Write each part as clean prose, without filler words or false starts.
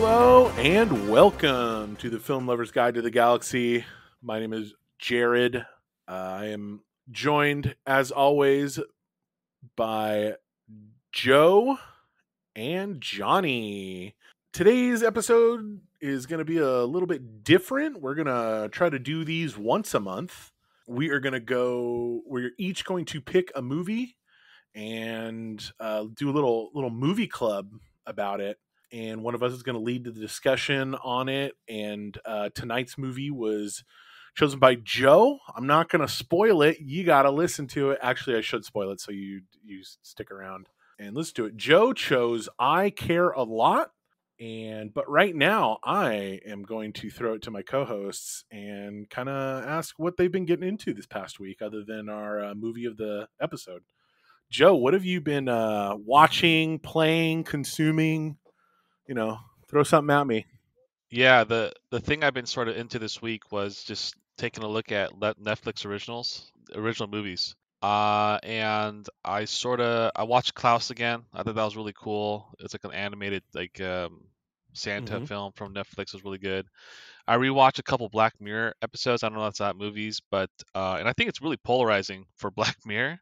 Hello and welcome to the Film Lover's Guide to the Galaxy. My name is Jared. I am joined, as always, by Joe and Johnny. Today's episode is going to be a little bit different. We're going to try to do these once a month. We're each going to pick a movie and do a little movie club about it. And one of us is going to lead the discussion on it. And tonight's movie was chosen by Joe. I'm not going to spoil it. You got to listen to it. Actually, I should spoil it, so you stick around and listen to it. Joe chose I Care a Lot. But right now, I am going to throw it to my co-hosts and kind of ask what they've been getting into this past week, other than our movie of the episode. Joe, what have you been watching, playing, consuming? Throw something at me. Yeah, the thing I've been sort of into this week was just taking a look at Netflix original movies. And I watched Klaus again. I thought that was really cool. It's like an animated Santa film from Netflix. It was really good. I rewatched a couple Black Mirror episodes. I don't know if that's not movies, but and I think it's really polarizing for Black Mirror.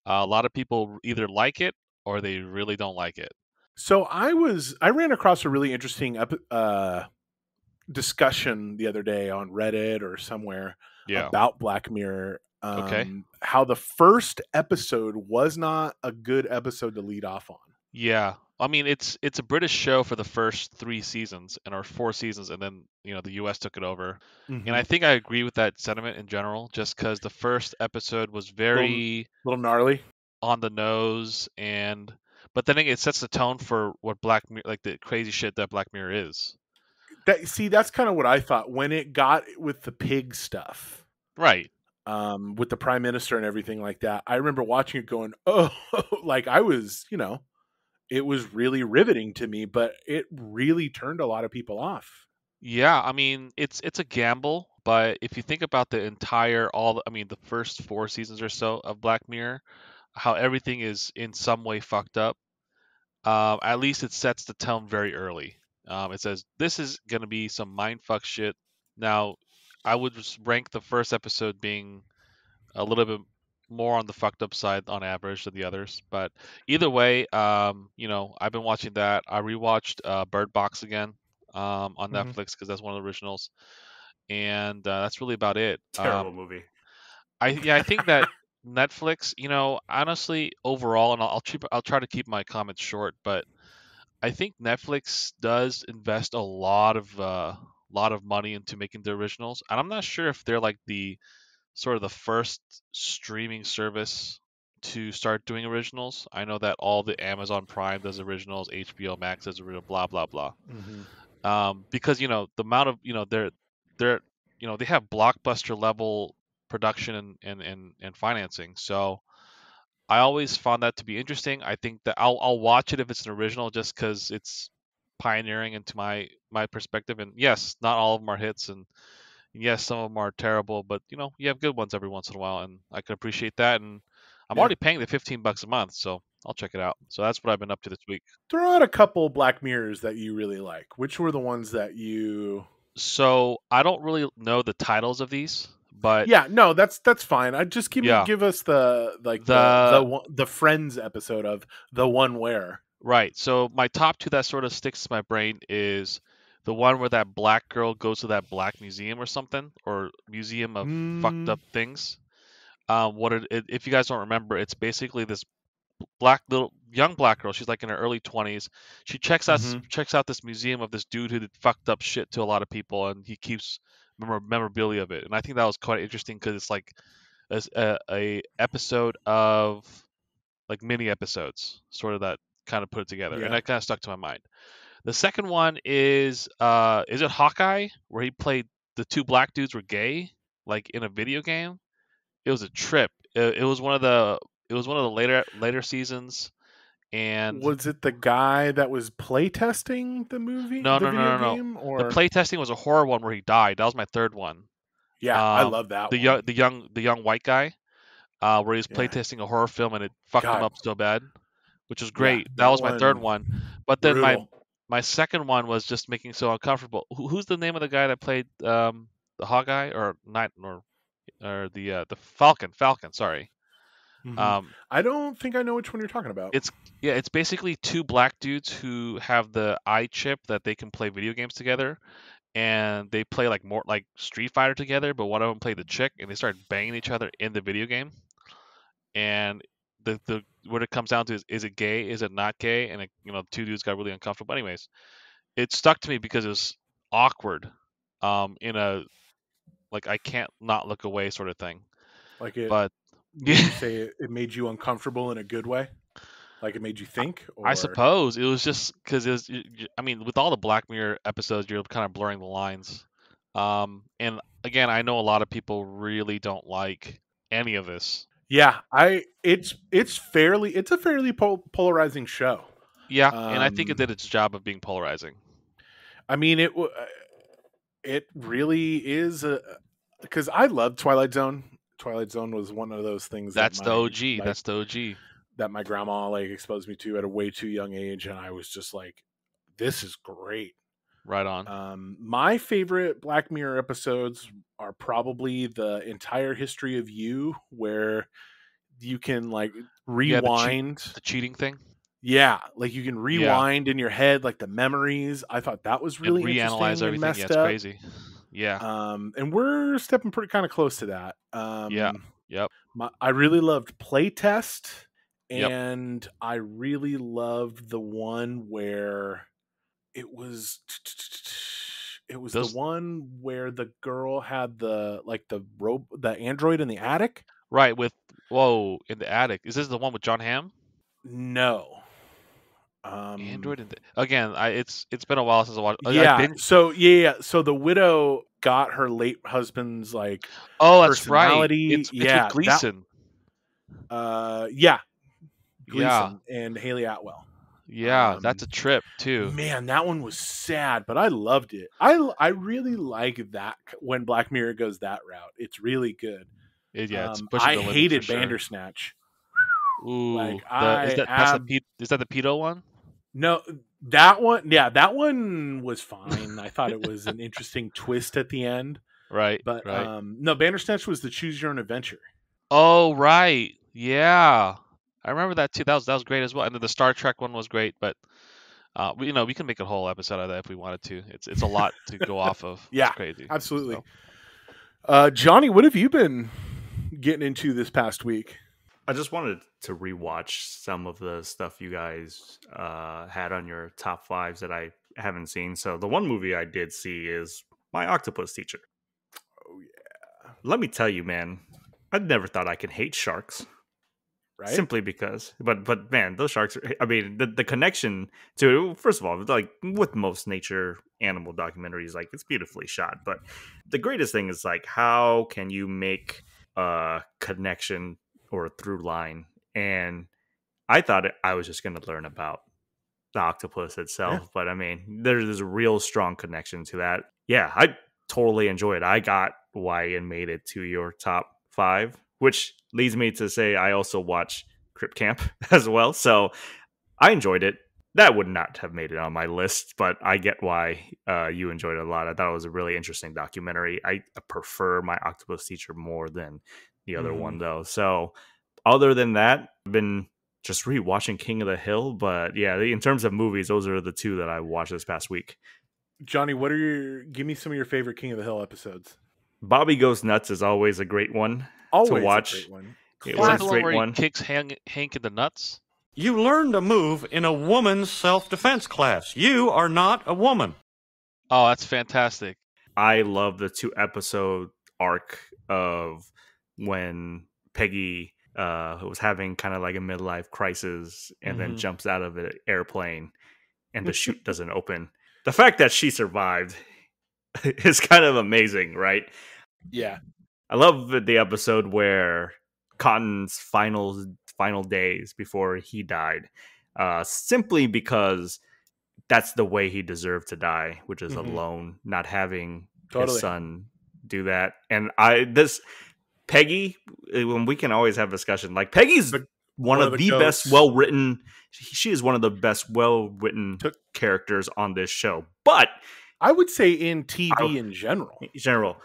A lot of people either like it or they really don't like it. So I ran across a really interesting discussion the other day on Reddit or somewhere about Black Mirror. How the first episode was not a good episode to lead off on. Yeah, I mean it's a British show for the first 3 seasons or 4 seasons, and then the U.S. took it over. And I think I agree with that sentiment in general, just because the first episode was very little gnarly, on the nose, but then it sets the tone for what Black Mirror, like the crazy shit that Black Mirror is. That's kind of what I thought when it got with the pig stuff, right? With the prime minister and everything like that. I remember watching it going, oh, like I was, it was really riveting to me, but it really turned a lot of people off. Yeah, I mean it's a gamble, but if you think about the the first 4 seasons or so of Black Mirror, how everything is in some way fucked up. At least it sets the tone very early. It says this is gonna be some mindfuck shit. Now, I would just rank the first episode being a little bit more on the fucked up side on average than the others, but either way, I've been watching that. I rewatched Bird Box again on Netflix because that's one of the originals, and that's really about it. Terrible movie. I think that Netflix, honestly, overall, and I'll try to keep my comments short, but I think Netflix does invest a lot of money into making the originals, and I'm not sure if they're like the sort of the first streaming service to start doing originals. I know that all the Amazon Prime does originals, HBO Max does original, blah blah blah. Because the amount of they're they have blockbuster level production and financing. So I always found that to be interesting. I think that I'll watch it if it's an original, just because it's pioneering into my perspective. And yes, not all of them are hits, and yes, some of them are terrible, but you have good ones every once in a while, and I can appreciate that. And I'm already paying the $15 a month, so I'll check it out. So that's what I've been up to this week. Throw out a couple Black Mirrors that you really like. Which were the ones that you? So I don't really know the titles of these, but yeah, no, that's fine. I just give us the Friends episode of The One Where. Right. So my top 2 that sort of sticks to my brain is the one where that black girl goes to that black museum or something, or museum of fucked up things. If you guys don't remember, it's basically this young black girl. She's like in her early 20s. She checks out this museum of this dude who did fucked up shit to a lot of people, and he keeps memorabilia of it. And I think that was quite interesting because it's like a episode of like mini episodes, sort of that kind of put it together, and that kind of stuck to my mind. The second one is it Hawkeye, where he played the 2 black dudes were gay, like in a video game? It was a trip. It was one of the later seasons. And was it the guy that was playtesting the movie? No. Game, or the playtesting was a horror one where he died. That was my third one. Yeah, I love that. The young white guy, where he was playtesting a horror film and it fucked him up so bad, which was great. Yeah, that was my third one. But then My second one was just making so uncomfortable. Who's the name of the guy that played the Hawkeye or Night or the Falcon? Falcon, sorry. Hmm. Um, I don't think I know which one you're talking about. it's yeah, it's basically two black dudes who have the eye chip that they can play video games together, and they play like more like Street Fighter together. But one of them played the chick, and they start banging each other in the video game. And the what it comes down to is it gay? Is it not gay? And two dudes got really uncomfortable. Anyways, it stuck to me because it was awkward, in a like I can't not look away sort of thing. Like it, But would you yeah, say it made you uncomfortable in a good way? Like it made you think, I or suppose it was just because it was. I mean, with all the Black Mirror episodes, you're kind of blurring the lines. And again, I know a lot of people really don't like any of this. yeah, it's a fairly polarizing show. Yeah, and I think it Um, did its job of being polarizing. I mean, it really is because I love Twilight Zone. Twilight Zone was one of those things that That's the my OG. like That's the OG. that my grandma like exposed me to at a way too young age, and I was just like, this is great. Right on. My favorite Black Mirror episodes are probably the entire history of you, where you can like Yeah, rewind. the cheating thing, Yeah, like you can yeah, rewind in your head like the memories. I thought that was and really reanalyze interesting and everything. Yeah, messed it's up. crazy. Yeah, And we're stepping pretty kind of close to that. yeah, yep, I really loved Playtest, yep. and I really loved the one where it was the Those one where the girl had the android in the attic. right with whoa in the attic. Is this the one with John Hamm? No. Um Android in the again. It's been a while since I watched. I yeah, binge. so the widow got her late husband's like Oh, that's right. personality. It's with Yeah, that Gleason. yeah, Yeah, Gleason and Haley Atwell. yeah. That's Um a trip too. Man, that one was sad, but I loved it. I really like that when Black Mirror goes that route. It's really good. Yeah, it's pushing I the limits for hated sure. Bandersnatch. Ooh, Like I ab is that the pedo one? no that one. Yeah, that one was fine. I thought it was an interesting twist at the end. Right, But right. no, Bandersnatch was the choose your own adventure. Oh, right. Yeah. I remember that too. That was great as well. And then the Star Trek one was great, but we can make a whole episode of that if we wanted to. It's a lot to go off of. It's Yeah, crazy. absolutely. So Johnny, what have you been getting into this past week? I just wanted to rewatch some of the stuff you guys had on your top fives that I haven't seen. So the one movie I did see is My Octopus Teacher. Oh yeah, Let me tell you, man, I never thought I could hate sharks right? simply because, but man, those sharks are, I mean, the connection to, first of all, like with most nature animal documentaries, like it's beautifully shot. But the greatest thing is like, how can you make a connection or a through line? And I thought I was just going to learn about the octopus Yeah. itself, but I mean, there's a real strong connection to that. Yeah, I totally enjoy it. I got why it made it to your top five, which leads me to say I also watch Crip Camp as well. So I enjoyed it. That would not have made it on my list, but I get why you enjoyed it a lot. I thought it was a really interesting documentary. I prefer My Octopus Teacher more than the other Mm-hmm. one, though. So other than that, I've been just rewatching King of the Hill. But yeah, in terms of movies, those are the two that I watched this past week. Johnny, give me some of your favorite King of the Hill episodes. Bobby Goes Nuts is always a great one to Always a watch. great one. It is was a that the one Classic. great where he one. kicks Hank in the nuts? You learned a move in a woman's self-defense class. You are not a woman. Oh, that's fantastic. I love the 2 episode arc of when Peggy was having kind of like a midlife crisis and then Mhm. jumps out of an airplane and the chute doesn't open. The fact that she survived is kind of amazing, right? Yeah. I love the episode where Cotton's final days before he died, simply because that's the way he deserved to die, which is Mhm. alone, not having Totally. his son do that. And Peggy, when we can always have discussion, like Peggy's one of the best well-written. She is one of the best well-written characters on this show. But I would say in TV in general.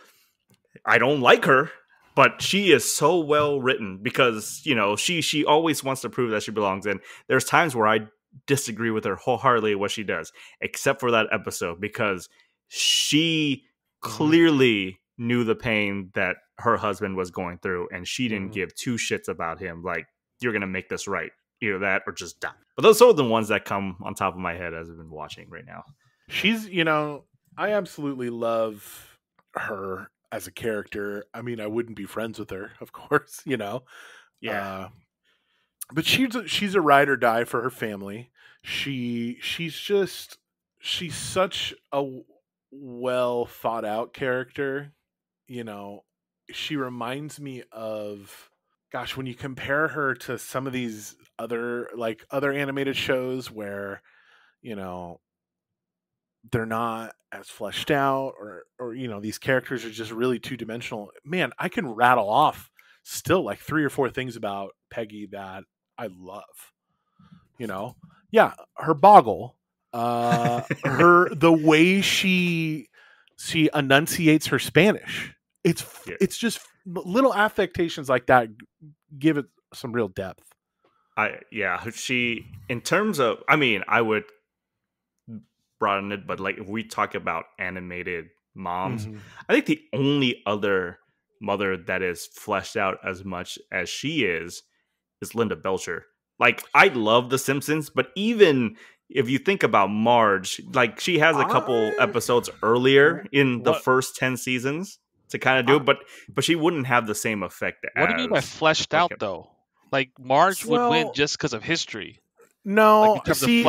I don't like her, but she is so well written because, you know, she always wants to prove that she belongs in. There's times where I disagree with her wholeheartedly what she does, except for that episode, because she clearly knew the pain that her husband was going through, and she didn't give two shits about him. Like, you're going to make this right. Either that or just die. But those are the ones that come on top of my head as I've been watching right now. She's, you know, I absolutely love her as a character. I mean, I wouldn't be friends with her, of course, you know. Yeah. But she's a ride or die for her family. She's such a well thought out character. You know, she reminds me of, gosh, when you compare her to some of these other animated shows where, you know, they're not as fleshed out, or you know, these characters are just really two-dimensional. Man, I can rattle off still like 3 or 4 things about Peggy that I love. You know, yeah, her boggle, the way she enunciates her Spanish. It's just little affectations like that give it some real depth. She, in terms of, I mean, I would broaden it, but like if we talk about animated moms, I think the only other mother that is fleshed out as much as she is Linda Belcher. Like, I love The Simpsons, but even if you think about Marge, like, she has a couple episodes earlier in the first 10 seasons to kind of do it, but she wouldn't have the same effect. What do you mean by fleshed out, though? Like, Marge would win just because of history. No, like, see,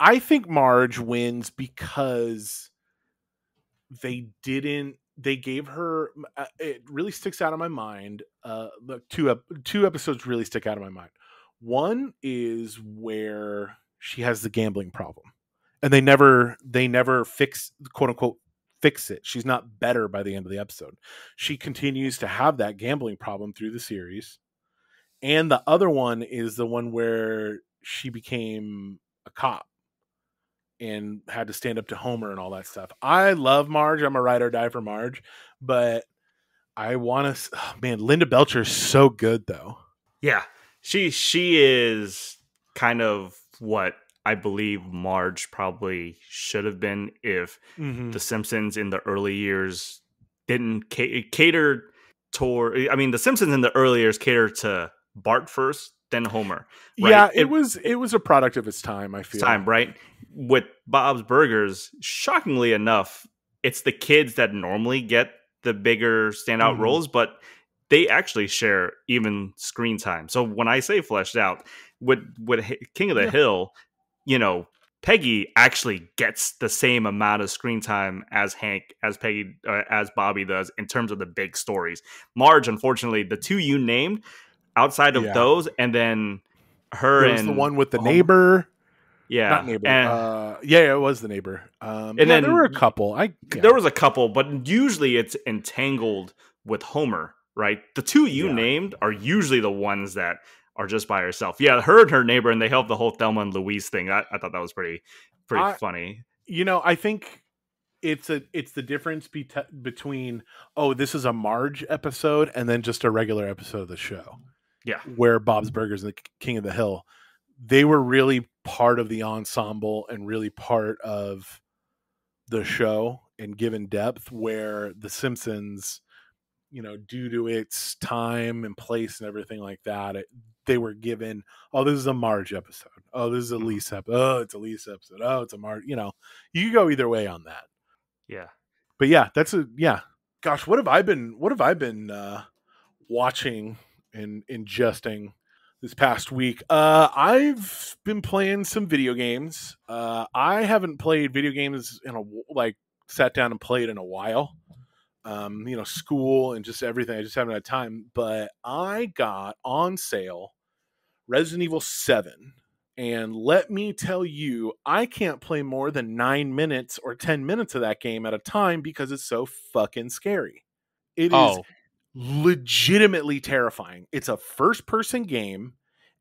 I think Marge wins because they gave her, it really sticks out of my mind. Look, two episodes really stick out of my mind. One is where she has the gambling problem, and they never fix, quote unquote, fix it. She's not better by the end of the episode. She continues to have that gambling problem through the series. And the other one is the one where she became a cop and had to stand up to Homer and all that stuff. I love Marge. I'm a ride or die for Marge, but I want to. Oh, man, Linda Belcher is so good, though. Yeah, she is kind of what I believe Marge probably should have been if The Simpsons in the early years didn't cater toward. I mean, The Simpsons in the early years catered to Bart first, then Homer. Right? Yeah, it was a product of its time, I feel. Right? With Bob's Burgers, shockingly enough, it's the kids that normally get the bigger standout roles, but they actually share even screen time. So when I say fleshed out, with King of the Hill, you know, Peggy actually gets the same amount of screen time as Bobby does in terms of the big stories. Marge, unfortunately, the two you named, outside of those, and then her and the one with the neighbor. Yeah, not neighbor. It was the neighbor. And then there were a couple. There was a couple, but usually it's entangled with Homer, right? The two you named are usually the ones that are just by herself. Yeah, her and her neighbor, and they helped the whole Thelma and Louise thing. I thought that was pretty funny. You know, I think it's the difference between, this is a Marge episode and then just a regular episode of the show. Yeah, where Bob's Burgers and the King of the Hill, they were really part of the ensemble and really part of the show and given depth, where The Simpsons, you know, due to its time and place and everything like that, they were given, this is a Marge episode. This is a Lisa episode. It's a Lisa episode. It's a Marge. You know, you could go either way on that. Yeah. But yeah, gosh, what have I been watching and ingesting this past week? I've been playing some video games. I haven't played video games sat down and played in a while. You know, school and just everything. I just haven't had time. But I got on sale Resident Evil 7. And let me tell you, I can't play more than 9 minutes or 10 minutes of that game at a time because it's so fucking scary. It is legitimately terrifying. It's a first-person game.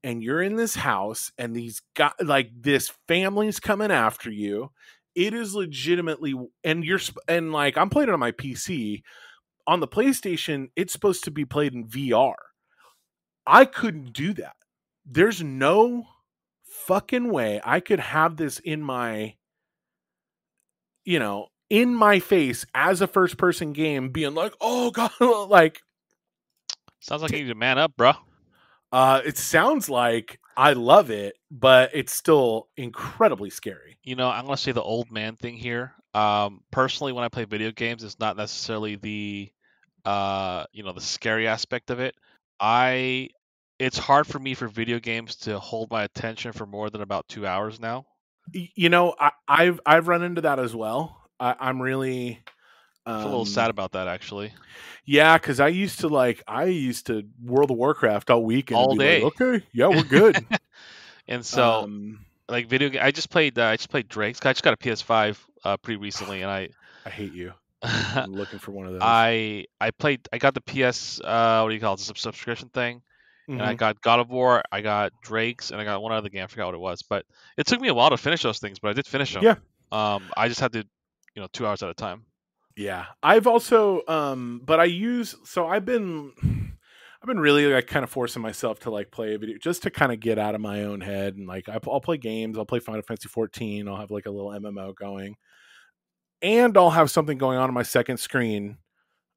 and you're in this house and these guys, like this family's coming after you. It is legitimately, and like I'm playing it on my PC. On the PlayStation, it's supposed to be played in VR. I couldn't do that. There's no fucking way I could have this in my, in my face as a first person game being like, oh God, like. Sounds like you need to man up, bro. It sounds like I love it, but it's still incredibly scary. I'm going to say the old man thing here. Personally, when I play video games, it's not necessarily the scary aspect of it. It's hard for me for video games to hold my attention for more than about 2 hours now. I've run into that as well. I'm really I feel a little sad about that, actually. Yeah, because I used to World of Warcraft all weekend, all day. Like, okay, yeah, we're good. And so, like I just played Drake's. I just got a PS5 pretty recently, and I hate you. I'm looking for one of those. I got the PS what do you call it, the subscription thing, and I got God of War, I got Drake's, and I got one other game. I forgot what it was, but it took me a while to finish those things, but I did finish them. Yeah. I just had to 2 hours at a time. Yeah, I've also but I've been really like kind of forcing myself to like play a video just to kind of get out of my own head, and like I'll play games. I'll play Final Fantasy 14. I'll have like a little MMO going, and I'll have something going on my second screen.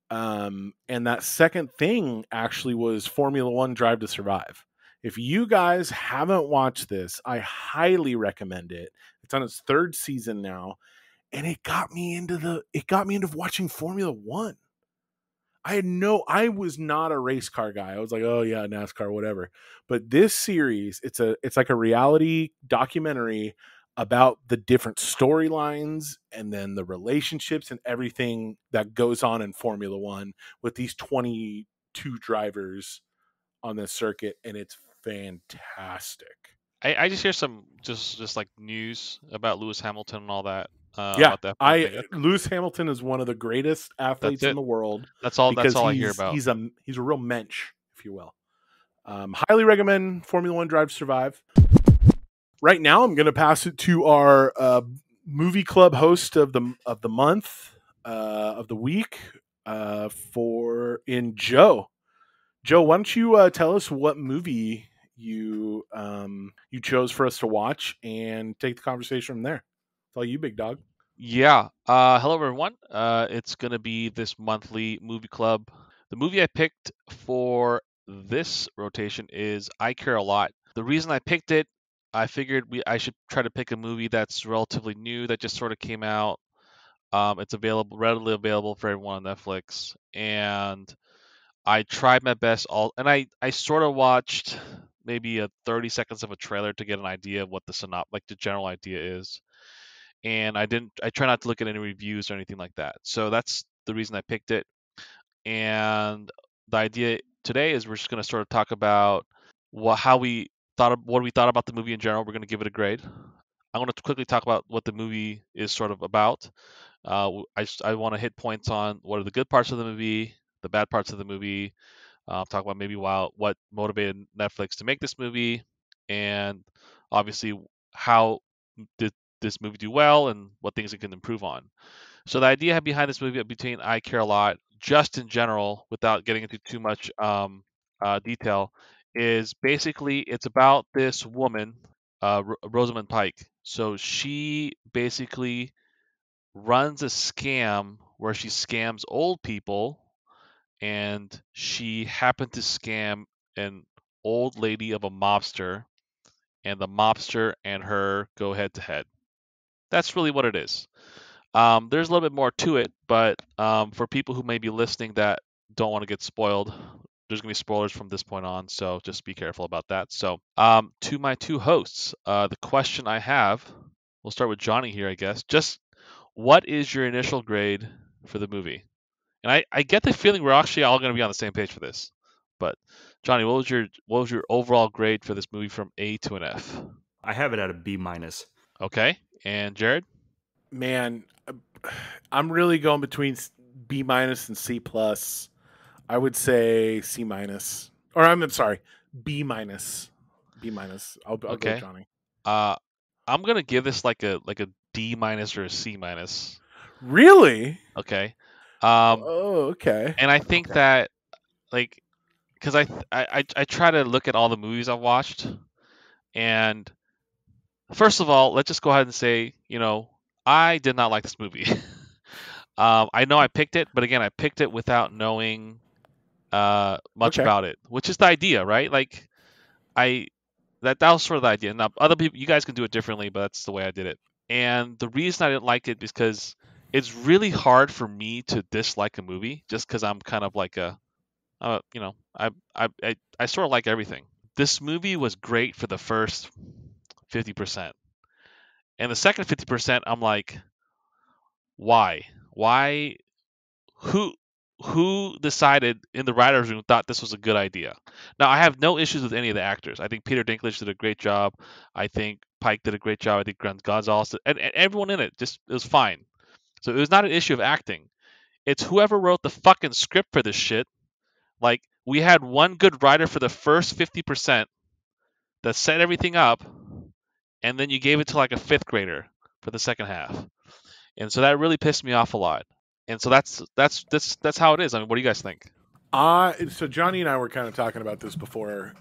And that second thing actually was Formula One Drive to Survive. If you guys haven't watched this, I highly recommend it. It's on its third season now. And it got me into watching Formula One. I was not a race car guy. I was like, oh yeah, NASCAR, whatever. But this series, it's like a reality documentary about the different storylines and then the relationships and everything that goes on in Formula One with these 22 drivers on this circuit, and it's fantastic. I just hear some just like news about Lewis Hamilton and all that. Lewis Hamilton is one of the greatest athletes in the world. That's all I hear about. He's a real mensch, if you will. Highly recommend Formula One Drive to Survive. Right now, I'm going to pass it to our movie club host of the month of the week Joe. Joe, why don't you tell us what movie you chose for us to watch and take the conversation from there. It's all you, big dog. Yeah. Hello, everyone. It's going to be this monthly movie club. The movie I picked for this rotation is I Care a Lot. The reason I picked it, I figured I should try to pick a movie that's relatively new, that just sort of came out. It's readily available for everyone on Netflix. And I tried my best. I sort of watched maybe 30 seconds of a trailer to get an idea of what the general idea is. And I try not to look at any reviews or anything like that. So that's the reason I picked it. And the idea today is we're just going to sort of talk about what we thought about the movie in general. We're going to give it a grade. I want to quickly talk about what the movie is sort of about. I want to hit points on what are the good parts of the movie, the bad parts of the movie. Talk about maybe what motivated Netflix to make this movie, and obviously how did this movie do well and what things it can improve on. So the idea behind this movie, between I Care a Lot, just in general, without getting into too much detail, is basically it's about this woman, Rosamund Pike. So she basically runs a scam where she scams old people, and she happened to scam an old lady of a mobster, and the mobster and her go head to head. That's really what it is. There's a little bit more to it, but for people who may be listening that don't want to get spoiled, there's going to be spoilers from this point on, so just be careful about that. So to my two hosts, the question I have, we'll start with Johnny here, I guess. Just what is your initial grade for the movie? And I get the feeling we're actually all going to be on the same page for this. But Johnny, what was your overall grade for this movie from A to an F? I have it at a B-. Okay. And Jared? Man, I'm really going between B- and C+. I would say C-. Or I'm sorry, B-. B minus. I'll go Okay. Johnny. I'm gonna give this like a D minus or a C minus. Really? Okay. Oh, okay. And I think that like because I try to look at all the movies I've watched, and first of all, let's just go ahead and say, I did not like this movie. I know I picked it, but again, I picked it without knowing much Okay. about it, which is the idea, right? Like that was sort of the idea. Now, other people, you guys can do it differently, but that's the way I did it. And the reason I didn't like it is because it's really hard for me to dislike a movie, just because I'm kind of like I sort of like everything. This movie was great for the first 50%, and the second 50%, I'm like, why? Why? Who decided in the writers' room thought this was a good idea? Now, I have no issues with any of the actors. I think Peter Dinklage did a great job. I think Pike did a great job. I think Grant Gonzalez did, and everyone in it it was fine. So it was not an issue of acting. It's whoever wrote the fucking script for this shit. Like, we had one good writer for the first 50% that set everything up, and then you gave it to like a fifth grader for the second half. And so that really pissed me off a lot. And so that's how it is. I mean, what do you guys think? So Johnny and I were kind of talking about this before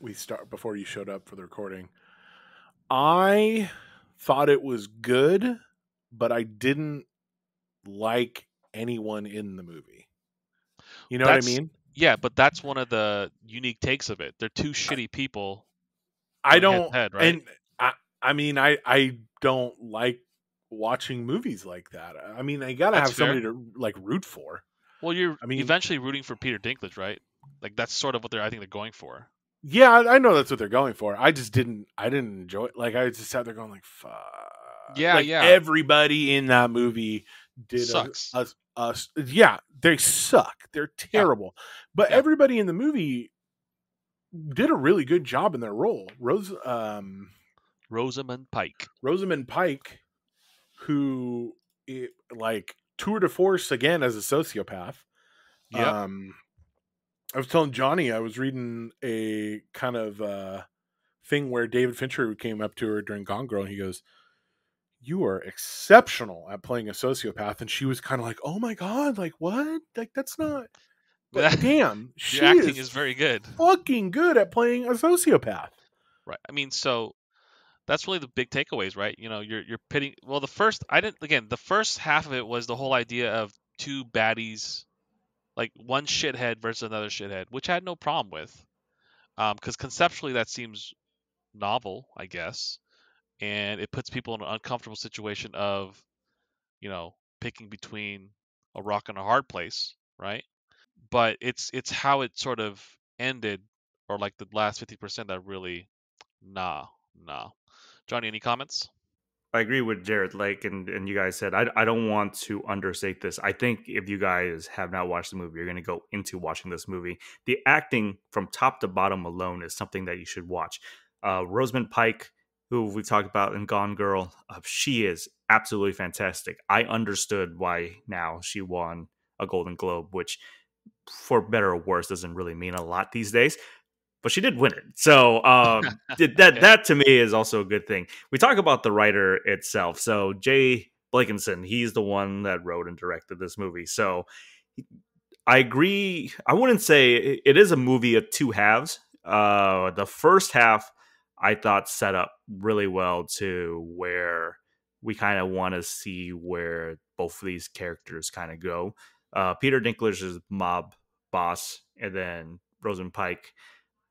you showed up for the recording. I thought it was good, but I didn't like anyone in the movie. You know what I mean? Yeah, but that's one of the unique takes of it. They're two shitty people. I don't, head, right? And I mean, I don't like watching movies like that. I mean, I gotta have somebody to like root for. Well, you're eventually rooting for Peter Dinklage, right? Like that's sort of what I think they're going for. Yeah, I know that's what they're going for. I didn't enjoy it. Like I just sat there going like, fuck. Yeah, like, yeah. Everybody in that movie sucks. Yeah, they suck. They're terrible. Yeah. But everybody in the movie did a really good job in their role. Rosamund Pike. Rosamund Pike, who like tour de force again as a sociopath. Yeah. I was telling Johnny I was reading a kind of thing where David Fincher came up to her during Gone Girl and he goes, "You are exceptional at playing a sociopath," and she was kind of like, "Oh my god, like what? Like that's not." But damn, she acting is very good. Fucking good at playing a sociopath. Right. I mean, so that's really the big takeaways, right? You're pitting. Well, the first half of it was the whole idea of two baddies, like one shithead versus another shithead, which I had no problem with, because conceptually that seems novel, I guess, and it puts people in an uncomfortable situation of, picking between a rock and a hard place, right? But it's how it sort of ended, or like the last 50% that really, nah. Johnny, any comments? I agree with Jared. Like, and you guys said, I don't want to understate this. I think if you guys have not watched the movie, you're going to go into watching this movie. The acting from top to bottom alone is something that you should watch. Rosamund Pike, who we talked about in Gone Girl, she is absolutely fantastic. I understood why now she won a Golden Globe, which, for better or worse, doesn't really mean a lot these days. But she did win it. So that to me is also a good thing. We talk about the writer itself. So Jay Blakenson, he's the one that wrote and directed this movie. So I agree. I wouldn't say it is a movie of two halves. The first half I thought set up really well to where we kind of want to see where both of these characters kind of go. Peter Dinklage is mob boss, and then Rosamund Pike,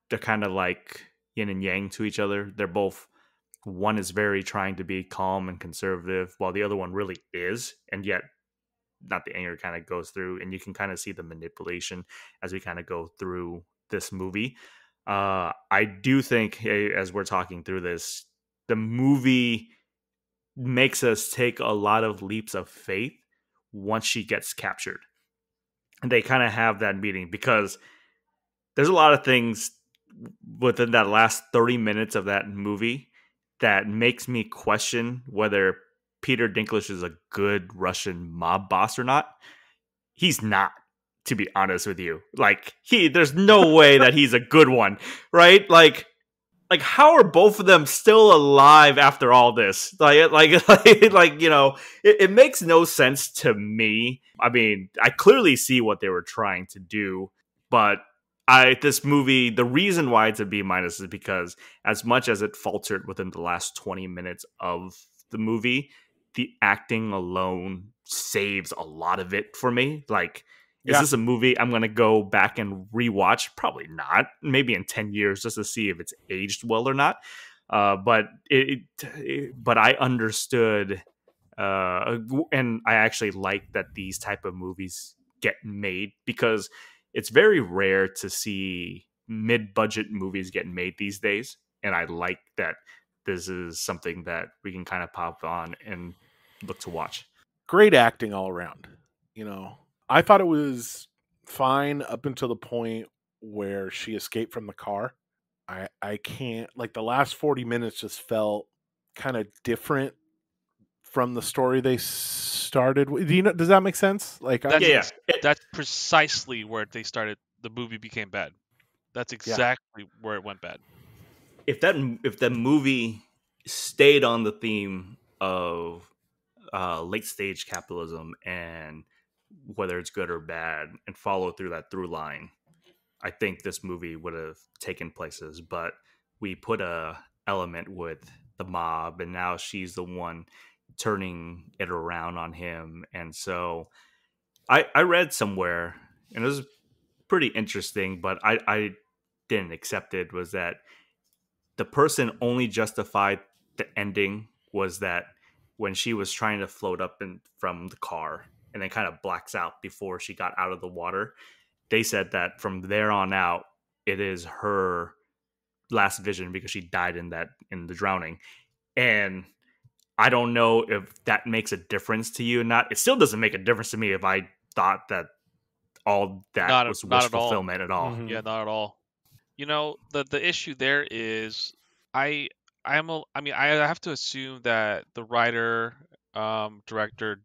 they're kind of like yin and yang to each other. They're both, one is very trying to be calm and conservative, while the other one really is, and yet not the anger kind of goes through, and you can kind of see the manipulation as we kind of go through this movie. I do think, as we're talking through this, the movie makes us take a lot of leaps of faith once she gets captured. And they kind of have that meeting, because there's a lot of things within that last 30 minutes of that movie that makes me question whether Peter Dinklage is a good Russian mob boss or not. He's not, to be honest with you. Like, there's no way that he's a good one, right? Like, like how are both of them still alive after all this? Like you know, it makes no sense to me. I mean, I clearly see what they were trying to do, but this movie, the reason why it's a B minus is because as much as it faltered within the last 20 minutes of the movie, the acting alone saves a lot of it for me. Like, is Yeah. this a movie I'm going to go back and rewatch? Probably not. Maybe in 10 years just to see if it's aged well or not. But but I understood, and I actually like that these type of movies get made because it's very rare to see mid-budget movies get made these days. And I like that this is something that we can kind of pop on and look to watch. Great acting all around. You know, I thought it was fine up until the point where she escaped from the car. I can't, like, the last 40 minutes just felt kind of different from the story they started with. Do you know, does that make sense? Like, That's precisely where they started. The movie became bad. That's exactly where it went bad. If the movie stayed on the theme of late stage capitalism and whether it's good or bad and follow through that through line, I think this movie would have taken places. But we put a element with the mob, and now she's the one turning it around on him. And so I read somewhere, and it was pretty interesting, but I didn't accept it, was that the person only justified the ending was that when she was trying to float up from the car and then kind of blacks out before she got out of the water, they said that from there on out, it is her last vision because she died in the drowning. And I don't know if that makes a difference to you or not. It still doesn't make a difference to me if I thought that all that was wish fulfillment at all. Mhm. Yeah, not at all. You know, the issue there is I I mean I have to assume that the writer director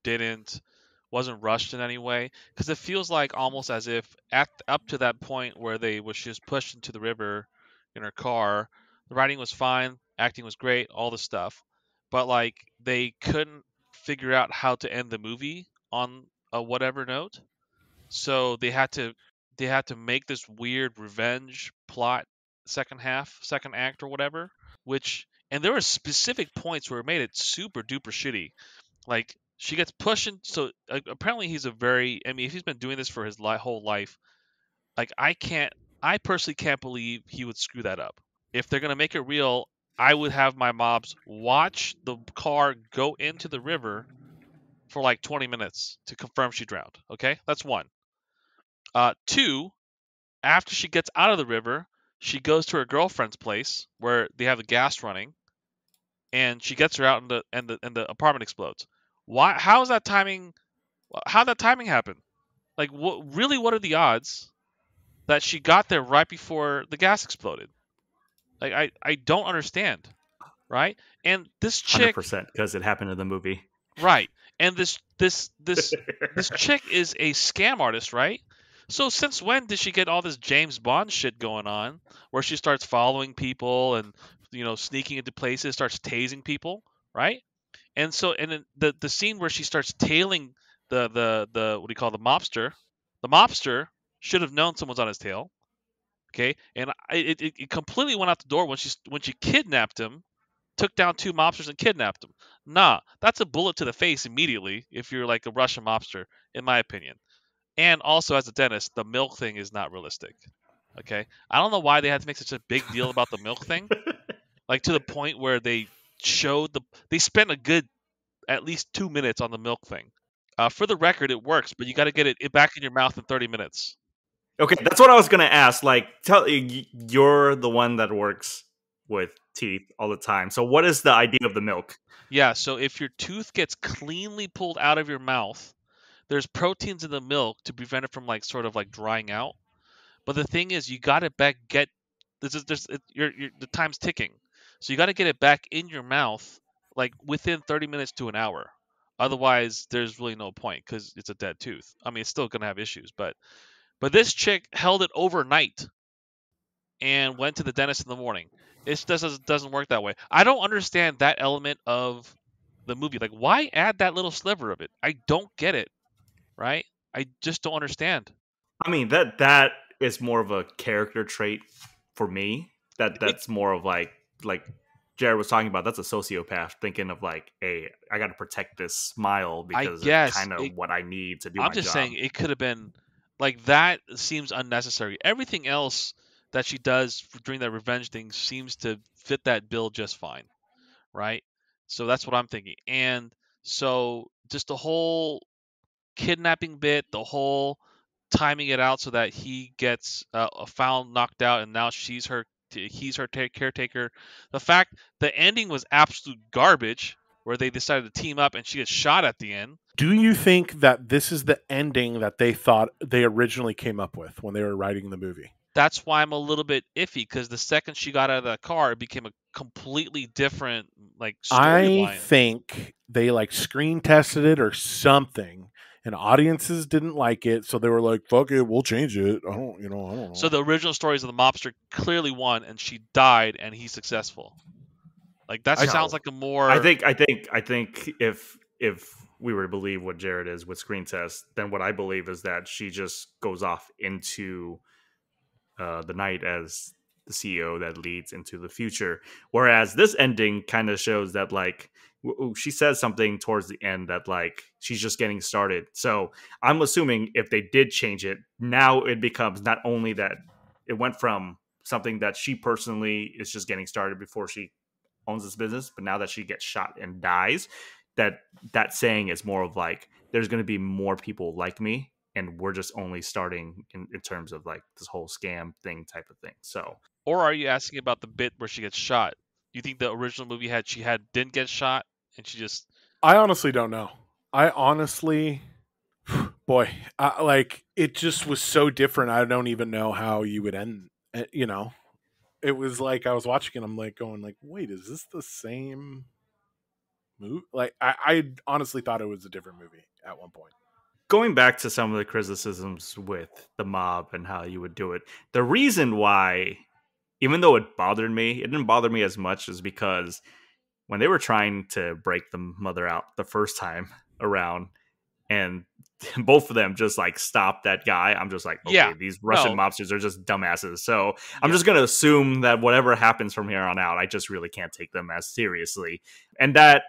wasn't rushed in any way, because it feels like almost as if up to that point where she was pushed into the river in her car, the writing was fine, acting was great, all the stuff, but like they couldn't figure out how to end the movie on a whatever note, so they had to make this weird revenge plot, second act or whatever, which, and there were specific points where it made it super duper shitty. Like, she gets pushed in, so apparently he's a very, I mean, if he's been doing this for his whole life, like, I personally can't believe he would screw that up. If they're gonna make it real, I would have my mobs watch the car go into the river for like 20 minutes to confirm she drowned. Okay, that's one. Two, after she gets out of the river, she goes to her girlfriend's place where they have the gas running, and she gets her out, and the apartment explodes. Why? How is that timing? How did that timing happen? Like, what are the odds that she got there right before the gas exploded? Like, I don't understand, right? And this chick, 100% because it happened in the movie. right? And this chick is a scam artist, right? So since when did she get all this James Bond shit going on, where she starts following people and, you know, sneaking into places, starts tasing people, right? And so, and then the scene where she starts tailing the what do you call, the mobster should have known someone's on his tail, okay? And it completely went out the door when she kidnapped him, took down two mobsters and kidnapped him. Nah, that's a bullet to the face immediately if you're like a Russian mobster, in my opinion. And also, as a dentist, the milk thing is not realistic. Okay, I don't know why they had to make such a big deal about the milk thing, like to the point where they spent a good at least 2 minutes on the milk thing. For the record, it works, but you got to get it back in your mouth in 30 minutes. Okay, that's what I was gonna ask. Like, you're the one that works with teeth all the time. So, what is the idea of the milk? Yeah, so if your tooth gets cleanly pulled out of your mouth, there's proteins in the milk to prevent it from like sort of like drying out. But the thing is, you got to get the time's ticking, so you got to get it back in your mouth like within 30 minutes to an hour. Otherwise, there's really no point because it's a dead tooth. I mean, it's still gonna have issues, but this chick held it overnight. and went to the dentist in the morning. It doesn't work that way. I don't understand that element of the movie. Like, why add that little sliver of it? I don't get it. Right? I just don't understand. I mean, that is more of a character trait for me. That's more of like Jared was talking about. That's a sociopath thinking of like, hey, I got to protect this smile I because it's guess kind of what I need to do I'm my just job. saying it could have been like that. Seems unnecessary. Everything else that she does during that revenge thing seems to fit that bill just fine, right? So that's what I'm thinking. And so just the whole kidnapping bit, the whole timing it out so that he gets found knocked out, and now he's her caretaker. The fact the ending was absolute garbage, where they decided to team up and she gets shot at the end. Do you think that this is the ending that they thought they originally came up with when they were writing the movie? That's why I'm a little bit iffy, because the second she got out of that car, it became a completely different like I storyline. think they like screen tested it or something, and audiences didn't like it, so they were like, "Fuck it, we'll change it." I don't know. So the original stories of the mobster clearly won, and she died, and he's successful. Like that sounds like a more. I think if we were to believe what Jared is with screen test, then what I believe is that she just goes off into the night as the CEO that leads into the future. Whereas this ending kind of shows that like she says something towards the end that like she's just getting started. So I'm assuming if they did change it, now it becomes not only that it went from something that she personally is just getting started before she owns this business, but now that she gets shot and dies, that saying is more of like there's going to be more people like me, and we're just only starting in terms of like this whole scam thing type of thing. So, Or are you asking about the bit where she gets shot? You think the original movie didn't get shot and she just? I honestly don't know. I honestly, boy, like it just was so different. I don't even know how you would end. You know, it was like I was watching it. I'm like going like, wait, is this the same movie? Like I honestly thought it was a different movie at one point. going back to some of the criticisms with the mob and how you would do it, the reason why, even though it bothered me, it didn't bother me as much is because when they were trying to break the mother out the first time around, and both of them just like stopped that guy, I'm just like, okay, Yeah, these Russian no, mobsters are just dumbasses. So I'm yeah. just gonna assume that whatever happens from here on out, I just really can't take them as seriously, and that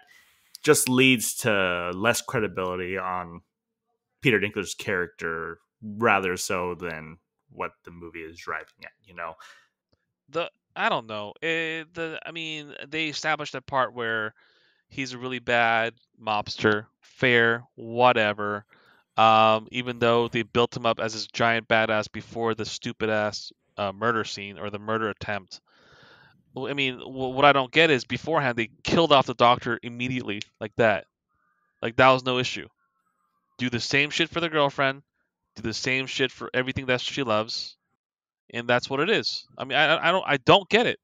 just leads to less credibility on Peter Dinklage's character, rather so than what the movie is driving at. You know, I don't know. I mean, they established that part where he's a really bad mobster. Fair, whatever. Even though they built him up as this giant badass before the stupid ass murder scene or the murder attempt. Well, I mean, what I don't get is beforehand they killed off the doctor immediately like that. Like that was no issue. Do the same shit for the girlfriend. Do the same shit for everything that she loves, and that's what it is. I mean, I don't get it.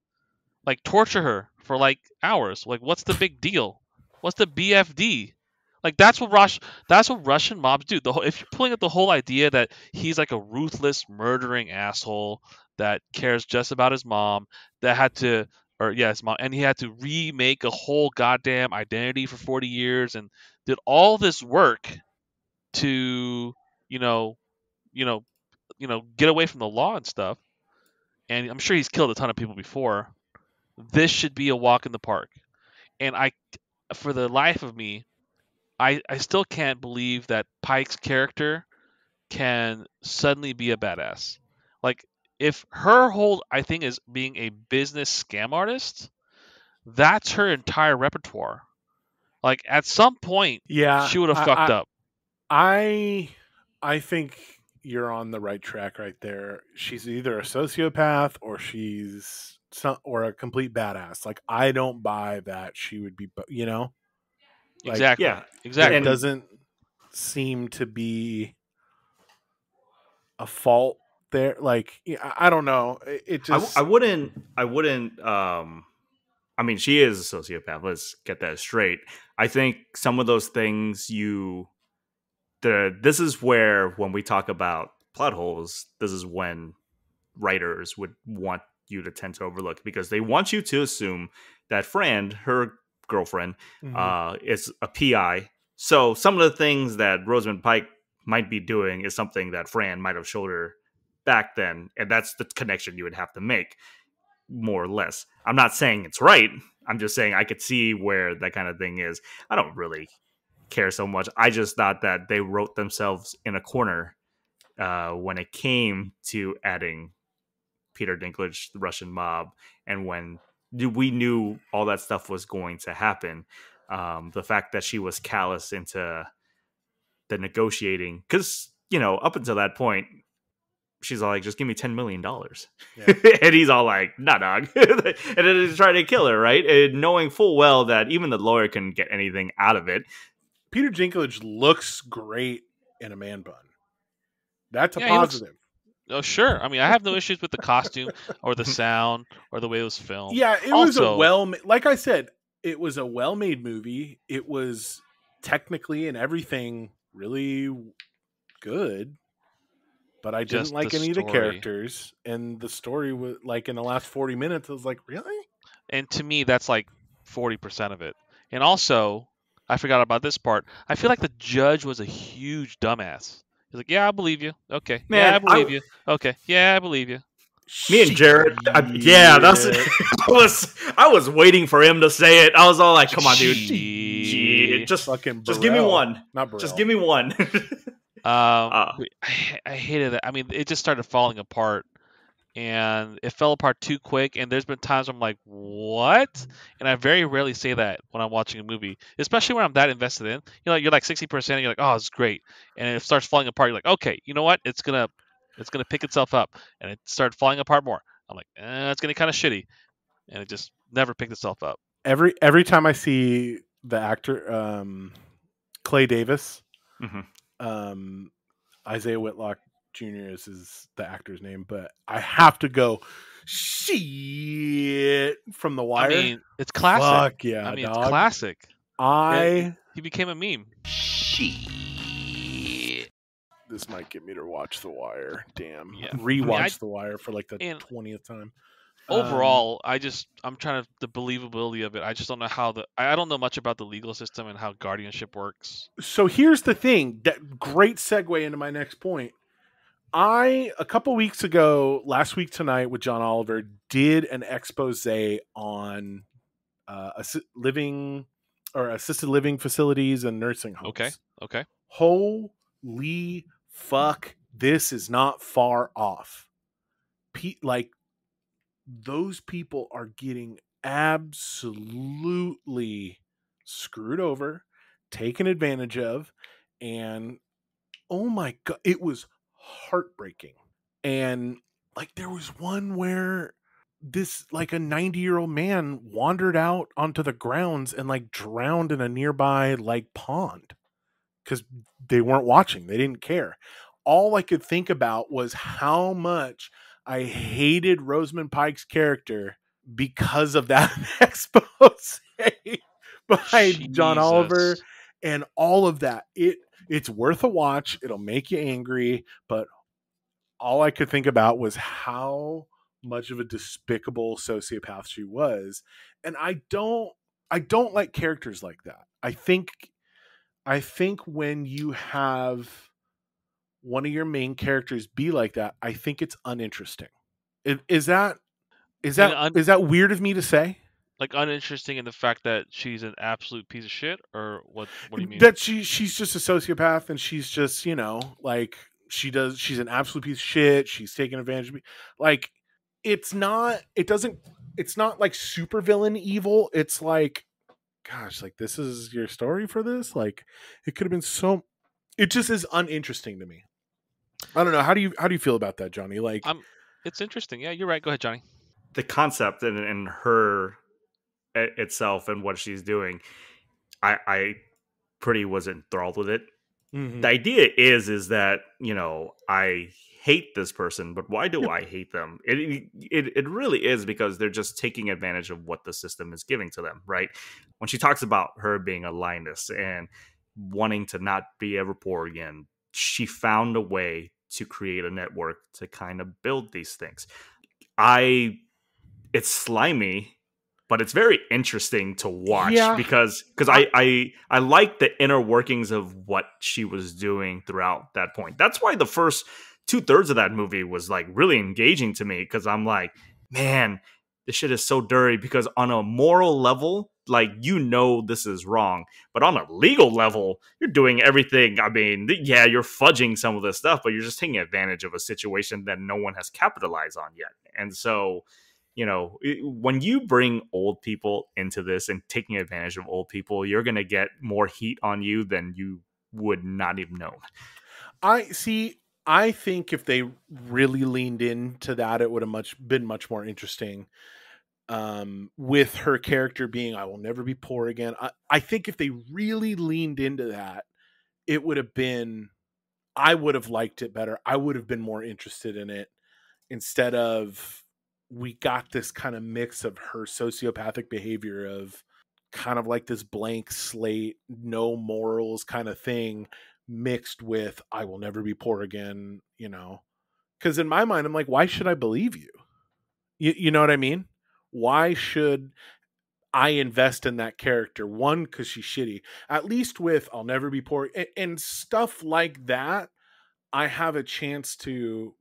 Like torture her for like hours. Like what's the big deal? What's the BFD? Like that's what Russian mobs do. If you're pulling up the whole idea that he's like a ruthless murdering asshole that cares just about his mom, that had to or yeah, his mom, and he had to remake a whole goddamn identity for 40 years and did all this work to, you know, you know, get away from the law and stuff. And I'm sure he's killed a ton of people before. This should be a walk in the park. And for the life of me, I still can't believe that Pike's character can suddenly be a badass. Like, if her whole I think is being a business scam artist, that's her entire repertoire. Like, at some point, Yeah, she would have fucked up. I think you're on the right track right there. She's either a sociopath or she's or a complete badass. Like I don't buy that she would be, like Exactly. yeah, Exactly. there doesn't seem to be a fault there. Like I don't know. It just I wouldn't. I mean, she is a sociopath. Let's get that straight. I think some of those things this is where when we talk about plot holes, this is when writers would want you to tend to overlook, because they want you to assume that Fran, her girlfriend, is a PI. So some of the things that Rosamund Pike might be doing is something that Fran might have showed her back then, and that's the connection you would have to make, more or less. I'm not saying it's right. I'm just saying I could see where that kind of thing is. I don't really care so much. I just thought that they wrote themselves in a corner when it came to adding Peter Dinklage, the Russian mob, and when we knew all that stuff was going to happen. The fact that she was callous into the negotiating, because, you know, up until that point, she's all like, just give me $10 million. Yeah. And he's all like, nah, dog. And then he's trying to kill her, right? And knowing full well that even the lawyer couldn't get anything out of it. Peter Dinklage looks great in a man bun. That's a positive. Oh, sure. I mean, I have no issues with the costume or the sound or the way it was filmed. Yeah, it was like I said, it was a well-made movie. It was technically and everything really good, but I didn't like any of the characters, and the story was like, in the last 40 minutes, I was like, really? And to me, that's like 40% of it. And also, I forgot about this part. I feel like the judge was a huge dumbass. He's like, yeah, I believe you. Okay. Man, yeah, I believe you. Okay. Yeah, I believe you. Me and Jared. That's I was waiting for him to say it. I was all like, come on, dude. Just give me one. Just give me one. I hated it. I mean, it just started falling apart. And it fell apart too quick, and there's been times I'm like, what? And I very rarely say that when I'm watching a movie, especially when I'm that invested in. You know, you're like 60%, and you're like, oh, it's great. And it starts falling apart. You're like, okay, you know what? It's gonna pick itself up. And it started falling apart more. I'm like, it's getting kind of shitty. And it just never picked itself up. Every time I see the actor, Clay Davis, Isaiah Whitlock Jr. is the actor's name, but I have to go shit from The Wire. I mean, it's classic. Fuck yeah, I mean, dog. it's classic. He became a meme. Shit. This might get me to watch The Wire. Damn. Yeah. Rewatch The Wire for like the 20th time. Overall, I'm trying to the believability of it. I just don't know I don't know much about the legal system and how guardianship works. So here's the thing. That great segue into my next point. A couple weeks ago, last week tonight with John Oliver, did an expose on assisted living facilities and nursing homes. Okay. Holy fuck, this is not far off. Like, those people are getting absolutely screwed over, taken advantage of, and oh my god, it was heartbreaking. And like, there was one where this, like, a 90-year-old man wandered out onto the grounds and like drowned in a nearby like pond because they weren't watching. They didn't care. All I could think about was how much I hated Rosamund Pike's character because of that expose by John Oliver and all of that. It's worth a watch. It'll make you angry, but all I could think about was how much of a despicable sociopath she was. And I don't like characters like that. I think when you have one of your main characters be like that, I think it's uninteresting. Is that weird of me to say? Like, uninteresting in the fact that she's an absolute piece of shit, or what do you mean? That she's just a sociopath, and she's just, like, she's an absolute piece of shit. She's taking advantage of me. Like, it's not like supervillain evil. It's like, gosh, like, this is your story for this? Like, it could have been it just is uninteresting to me. I don't know. How do you feel about that, Johnny? Like, it's interesting. Yeah, you're right. Go ahead, Johnny. The concept and her itself and what she's doing, I pretty was enthralled with it. Mm-hmm. The idea is that, I hate this person, but why do I hate them? It really is because they're just taking advantage of what the system is giving to them, right? When she talks about her being a lioness and wanting to not be ever poor again, she found a way to create a network to kind of build these things. I it's slimy, but it's very interesting to watch Yeah. because I like the inner workings of what she was doing throughout that point. That's why the first 2/3 of that movie was like really engaging to me, because I'm like, man, this shit is so dirty, because on a moral level, like, this is wrong, but on a legal level, you're doing everything. I mean, yeah, you're fudging some of this stuff, but you're just taking advantage of a situation that no one has capitalized on yet. And so, when you bring old people into this and taking advantage of old people, you're going to get more heat on you than you would not even know. I think if they really leaned into that, it would have been much more interesting. With her character being, I will never be poor again. I think if they really leaned into that, it would have been, I would have liked it better. I would have been more interested in it, instead of, we got this kind of mix of her sociopathic behavior of kind of like this blank slate, no morals kind of thing, mixed with, I will never be poor again, because in my mind, I'm like, why should I believe you? You know what I mean? Why should I invest in that character? One, because she's shitty. At least with I'll never be poor and stuff like that, I have a chance to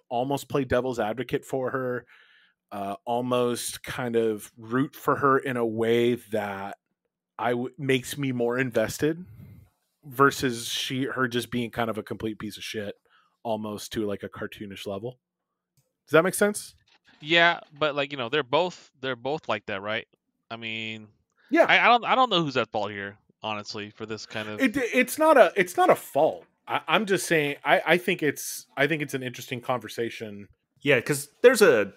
almost play devil's advocate for her, almost kind of root for her in a way that makes me more invested, versus her just being kind of a complete piece of shit, almost to like a cartoonish level. Does that make sense? Yeah, but like they're both like that, right? I mean, Yeah. I don't know who's at fault here, honestly, for this kind of. It's not a fault. I'm just saying. I think it's an interesting conversation. Yeah, because there's a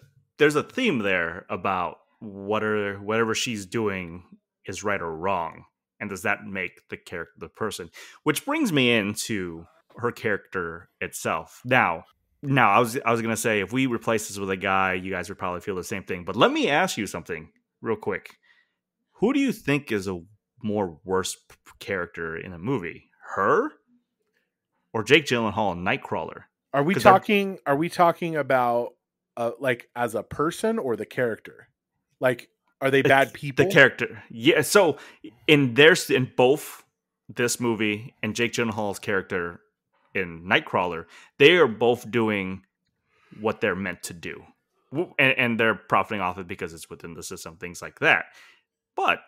theme there about whatever she's doing is right or wrong, and does that make the character the person? Which brings me into her character itself. Now, I was gonna say, if we replace this with a guy, you guys would probably feel the same thing. But let me ask you something real quick. Who do you think is a more worse character in a movie, her or Jake Gyllenhaal in Nightcrawler? Are we talking about like as a person or the character? Like, are they bad people? The character, yeah. So in both this movie and Jake Gyllenhaal's character in Nightcrawler, they are both doing what they're meant to do, and they're profiting off it because it's within the system, things like that. But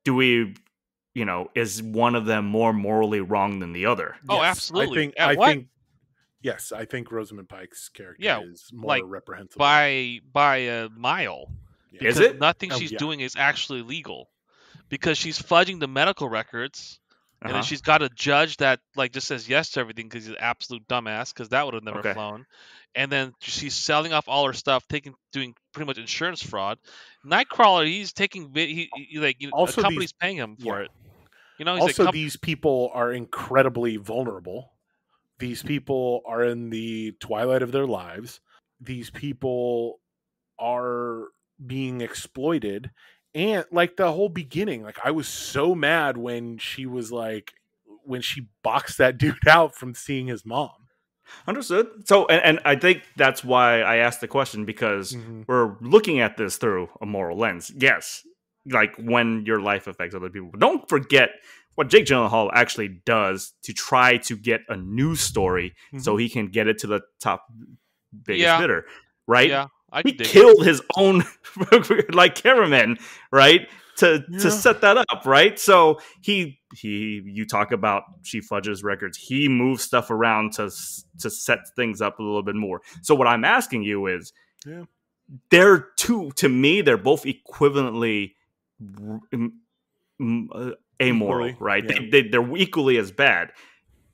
do we, is one of them more morally wrong than the other? Oh, Yes, absolutely. Yes, I think Rosamund Pike's character is more like, reprehensible by a mile. Yeah. Because Is it? nothing she's doing is actually legal, because she's fudging the medical records, and then she's got a judge that like just says yes to everything because he's an absolute dumbass, because that would have never flown. And then she's selling off all her stuff, doing pretty much insurance fraud. Nightcrawler, he's taking Also, a company's paying him for it. He's also, these people are incredibly vulnerable. These people are in the twilight of their lives. These people are being exploited. And like the whole beginning, like I was so mad when she boxed that dude out from seeing his mom. Understood. So, and I think that's why I asked the question, because we're looking at this through a moral lens. Yes, like when your life affects other people. But don't forget what Jake Gyllenhaal actually does to try to get a news story so he can get it to the top biggest bidder, right? Yeah, he killed his own like cameraman, right? To set that up, right? So you talk about she fudges records. He moves stuff around to set things up a little bit more. So what I'm asking you is, they're to me, they're both equivalently amoral, right? Yeah. They're equally as bad.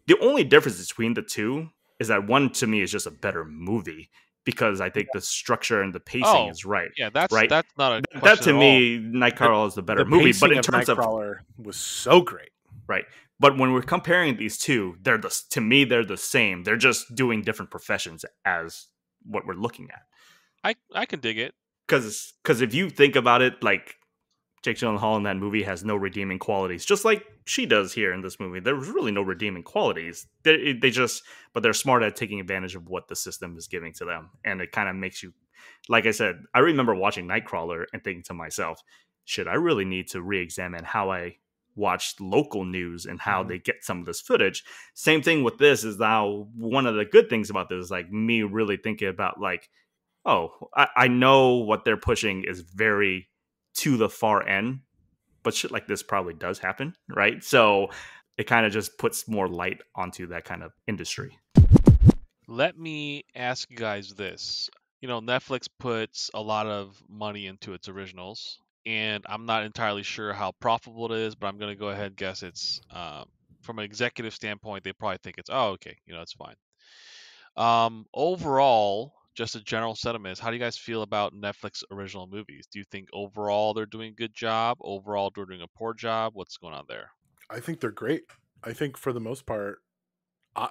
The only difference between the two is that one, to me, is just a better movie, because I think the structure and the pacing is right. Yeah, that's right. That's not a question that to at me, Nightcrawler is the better movie. But in terms of Nightcrawler was so great, right? But when we're comparing these two, they're the same. They're just doing different professions as what we're looking at. I can dig it, because if you think about it, like Jake Gyllenhaal in that movie has no redeeming qualities, just like she does here in this movie. There's really no redeeming qualities. But they're smart at taking advantage of what the system is giving to them, and it kind of makes you Like I said, I remember watching Nightcrawler and thinking to myself, should I really need to re-examine how I watched local news and how they get some of this footage? Same thing with this is now one of the good things about this is like me really thinking about like, oh, I know what they're pushing is very to the far end, but shit like this probably does happen, right? So it kind of just puts more light onto that kind of industry. Let me ask you guys this. Netflix puts a lot of money into its originals, and I'm not entirely sure how profitable it is, but I'm going to go ahead and guess it's, from an executive standpoint, they probably think it's, oh, okay, it's fine. Overall, just a general sentiment is, how do you guys feel about Netflix original movies? Do you think overall they're doing a good job? Overall they're doing a poor job? What's going on there? I think they're great. I think for the most part,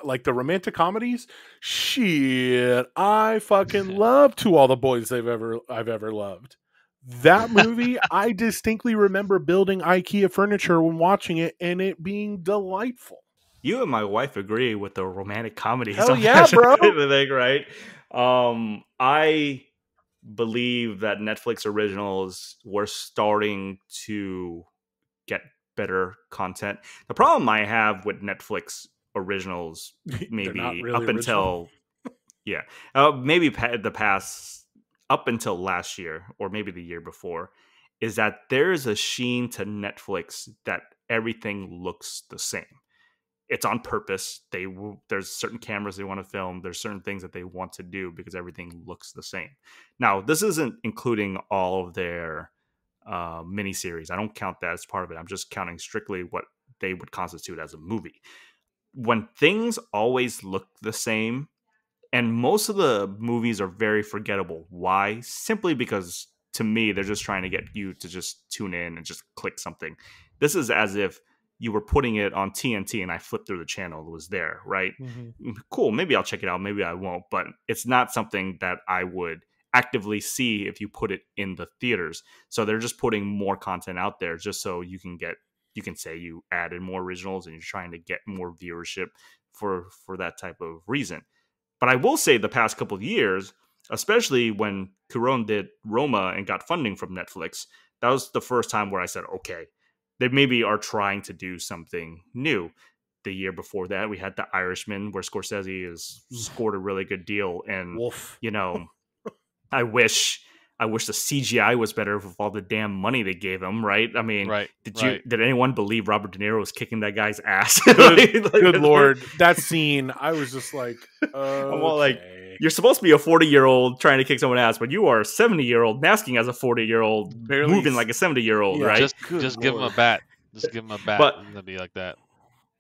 like the romantic comedies, shit, I fucking love To All the Boys I've ever loved. That movie, I distinctly remember building IKEA furniture when watching it, and it being delightful. You and my wife agree with the romantic comedies. Hell yeah, bro! Thing, right? I believe that Netflix originals were starting to get better content. The problem I have with Netflix originals, maybe really up until maybe the past up until last year or maybe the year before, is that there's a sheen to Netflix that everything looks the same. It's on purpose. There's certain cameras they want to film. There's certain things that they want to do because everything looks the same. Now, this isn't including all of their miniseries. I don't count that as part of it. I'm just counting strictly what they would constitute as a movie. When things always look the same, and most of the movies are very forgettable. Why? Simply because, to me, they're just trying to get you to just tune in and just click something. This is as if you were putting it on TNT and I flipped through the channel. It was there, right? Mm-hmm. Cool. Maybe I'll check it out. Maybe I won't. But it's not something that I would actively see if you put it in the theaters. So they're just putting more content out there just so you can say you added more originals and you're trying to get more viewership for that type of reason. But I will say the past couple of years, especially when Cuarón did Roma and got funding from Netflix, that was the first time where I said, okay, they maybe are trying to do something new. The year before that, we had The Irishman, where Scorsese has scored a really good deal. And, Wolf. I wish the CGI was better with all the damn money they gave him, right? I mean, did anyone believe Robert De Niro was kicking that guy's ass? Good Lord. That scene, I was just like, okay. I'm all like, you're supposed to be a 40-year-old trying to kick someone's ass, but you are a 70-year-old masking as a 40-year-old, moving like a 70-year-old, right? Just give him a bat. Just give him a bat. It's going to be like that.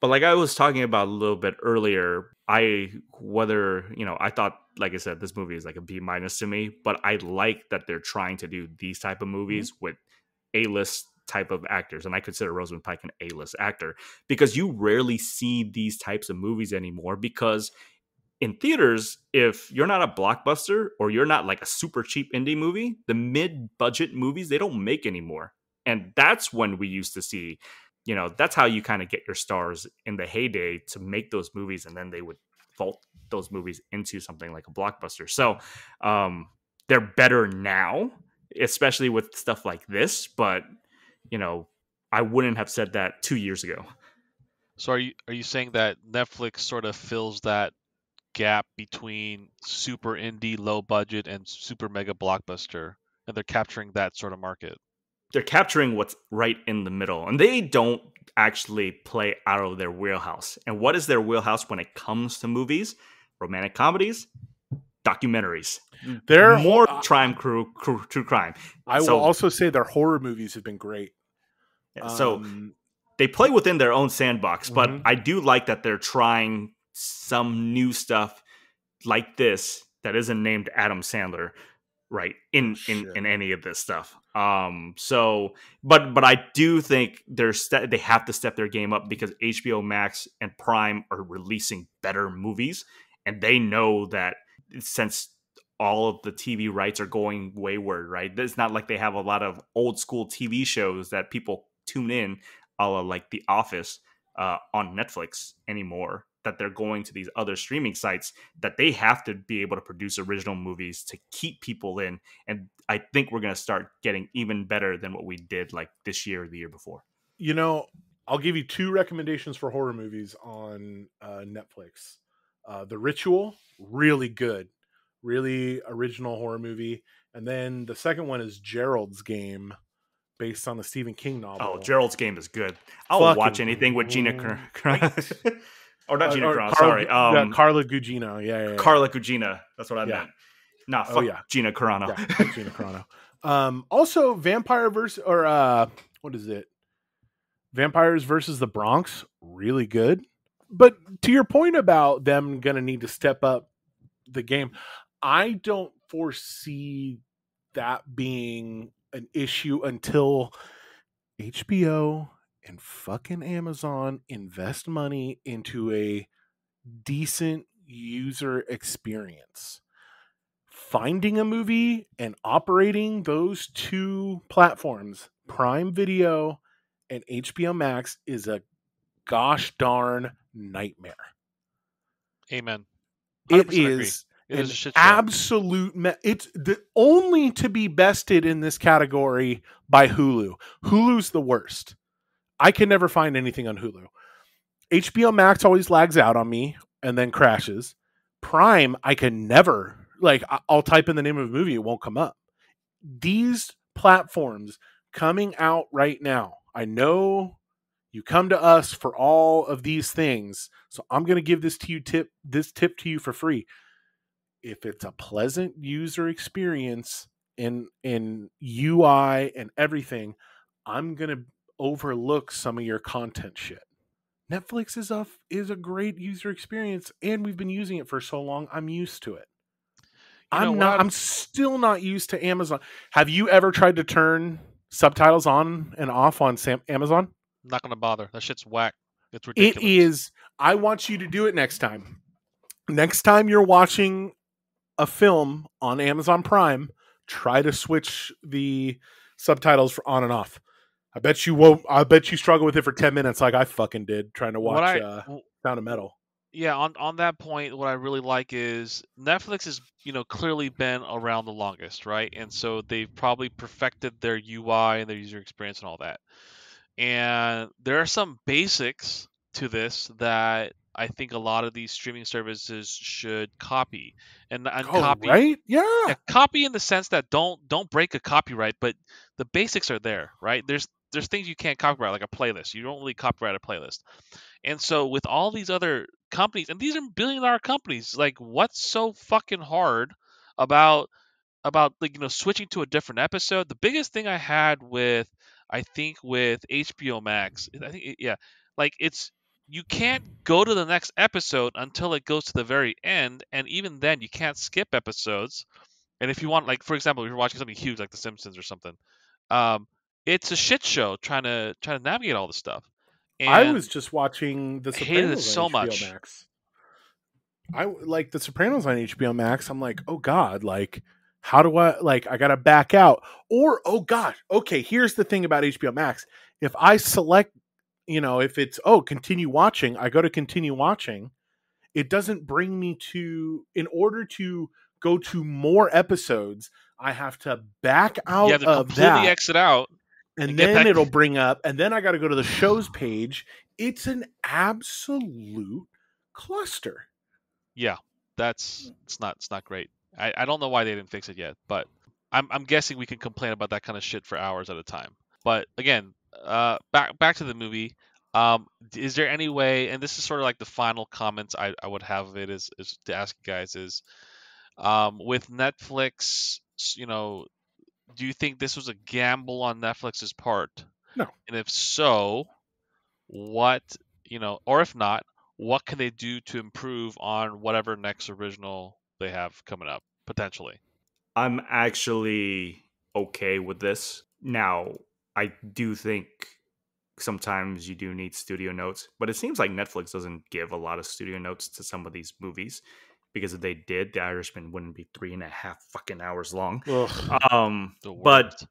But like I was talking about a little bit earlier, I thought, like I said, this movie is like a B- to me, but I like that they're trying to do these type of movies with A-list type of actors. And I consider Rosamund Pike an A-list actor because you rarely see these types of movies anymore, because in theaters, if you're not a blockbuster or you're not like a super cheap indie movie, the mid-budget movies, they don't make anymore. And that's when we used to see, that's how you kind of get your stars in the heyday to make those movies. And then they would vault those movies into something like a blockbuster. So they're better now, especially with stuff like this. But, I wouldn't have said that 2 years ago. So are you saying that Netflix sort of fills that gap between super indie, low budget, and super mega blockbuster, and they're capturing that sort of market? They're capturing what's right in the middle, and they don't actually play out of their wheelhouse. And what is their wheelhouse when it comes to movies? Romantic comedies, documentaries. They're more true crime. I will also say their horror movies have been great. So they play within their own sandbox, but I do like that they're trying some new stuff like this that isn't named Adam Sandler, right? In any of this stuff. But I do think they have to step their game up because HBO Max and Prime are releasing better movies, and they know that since all of the TV rights are going wayward, right? It's not like they have a lot of old school TV shows that people tune in, a la like The Office, on Netflix anymore. that they're going to these other streaming sites, that they have to be able to produce original movies to keep people in. And I think we're going to start getting even better than what we did like this year or the year before. You know, I'll give you 2 recommendations for horror movies on Netflix. The Ritual, really good, really original horror movie. And then the second one is Gerald's Game, based on the Stephen King novel. Oh, Gerald's Game is good. I'll Fucking watch anything with Gina or not Gina Carano, Carla, sorry. Carla Gugino. Yeah. Carla Gugino. That's what I Yeah. meant. Nah, fuck Gina Carano. Yeah, fuck Gina Carano. Also, Vampire versus, or what is it? Vampires versus the Bronx, really good. But to your point about them going to need to step up the game, I don't foresee that being an issue until HBO and fucking Amazon invest money into a decent user experience. Finding a movie and operating those 2 platforms, Prime Video and HBO Max, is a gosh darn nightmare. Amen. It 100% agree. is It an is a shit show. absolute it's the only to be bested in this category by Hulu. Hulu's the worst. I can never find anything on Hulu. HBO Max always lags out on me and then crashes. Prime, I can never, like, I'll type in the name of a movie, it won't come up. These platforms coming out right now, I know you come to us for all of these things, so I'm going to give this tip to you for free. If it's a pleasant user experience in UI and everything, I'm going to overlook some of your content shit. Netflix is a great user experience, and we've been using it for so long. I'm used to it. I'm still not used to Amazon. Have you ever tried to turn subtitles on and off on Amazon? I'm not gonna bother. That shit's whack. It's ridiculous. It is. I want you to do it next time. Next time you're watching a film on Amazon Prime, try to switch the subtitles for on and off. I bet you won't. I bet you struggle with it for 10 minutes, like I fucking did trying to watch Sound of Metal. Yeah, on that point, what I really like is Netflix has, clearly been around the longest, right? And so they've probably perfected their UI and their user experience and all that. And there are some basics to this that I think a lot of these streaming services should copy and copy, right? Yeah, copy in the sense that don't break a copyright, but the basics are there, right? There's things you can't copyright, like a playlist. You don't really copyright a playlist. And so with all these other companies, and these are billion-dollar companies, like what's so fucking hard about like switching to a different episode? The biggest thing I had with HBO Max, like it's you can't go to the next episode until it goes to the very end, and even then you can't skip episodes. And if you want, like for example, if you're watching something huge like The Simpsons or something, it's a shit show trying to navigate all this stuff. And I was just watching The hated it Sopranos so on HBO much. Max. I like The Sopranos on HBO Max. I'm like, oh God, like how do I I gotta back out? Or oh gosh, okay, here's the thing about HBO Max. If I select, if it's continue watching, I go to continue watching, it doesn't bring me to, in order to go to more episodes, I have to back out You have to of completely that. exit out. And get then back. it'll bring up, and then I got to go to the shows page. It's an absolute cluster. Yeah, it's not great. I don't know why they didn't fix it yet, but I'm guessing we can complain about that kind of shit for hours at a time. But again, back to the movie. Is there any way, and this is sort of like the final comments I would have of it is to ask you guys is, with Netflix, do you think this was a gamble on Netflix's part? No. And if so, what, or if not, what can they do to improve on whatever next original they have coming up, potentially? I'm actually okay with this. Now, I do think sometimes you do need studio notes, but it seems like Netflix doesn't give a lot of studio notes to some of these movies, because if they did, The Irishman wouldn't be 3.5 fucking hours long. Ugh. The worst.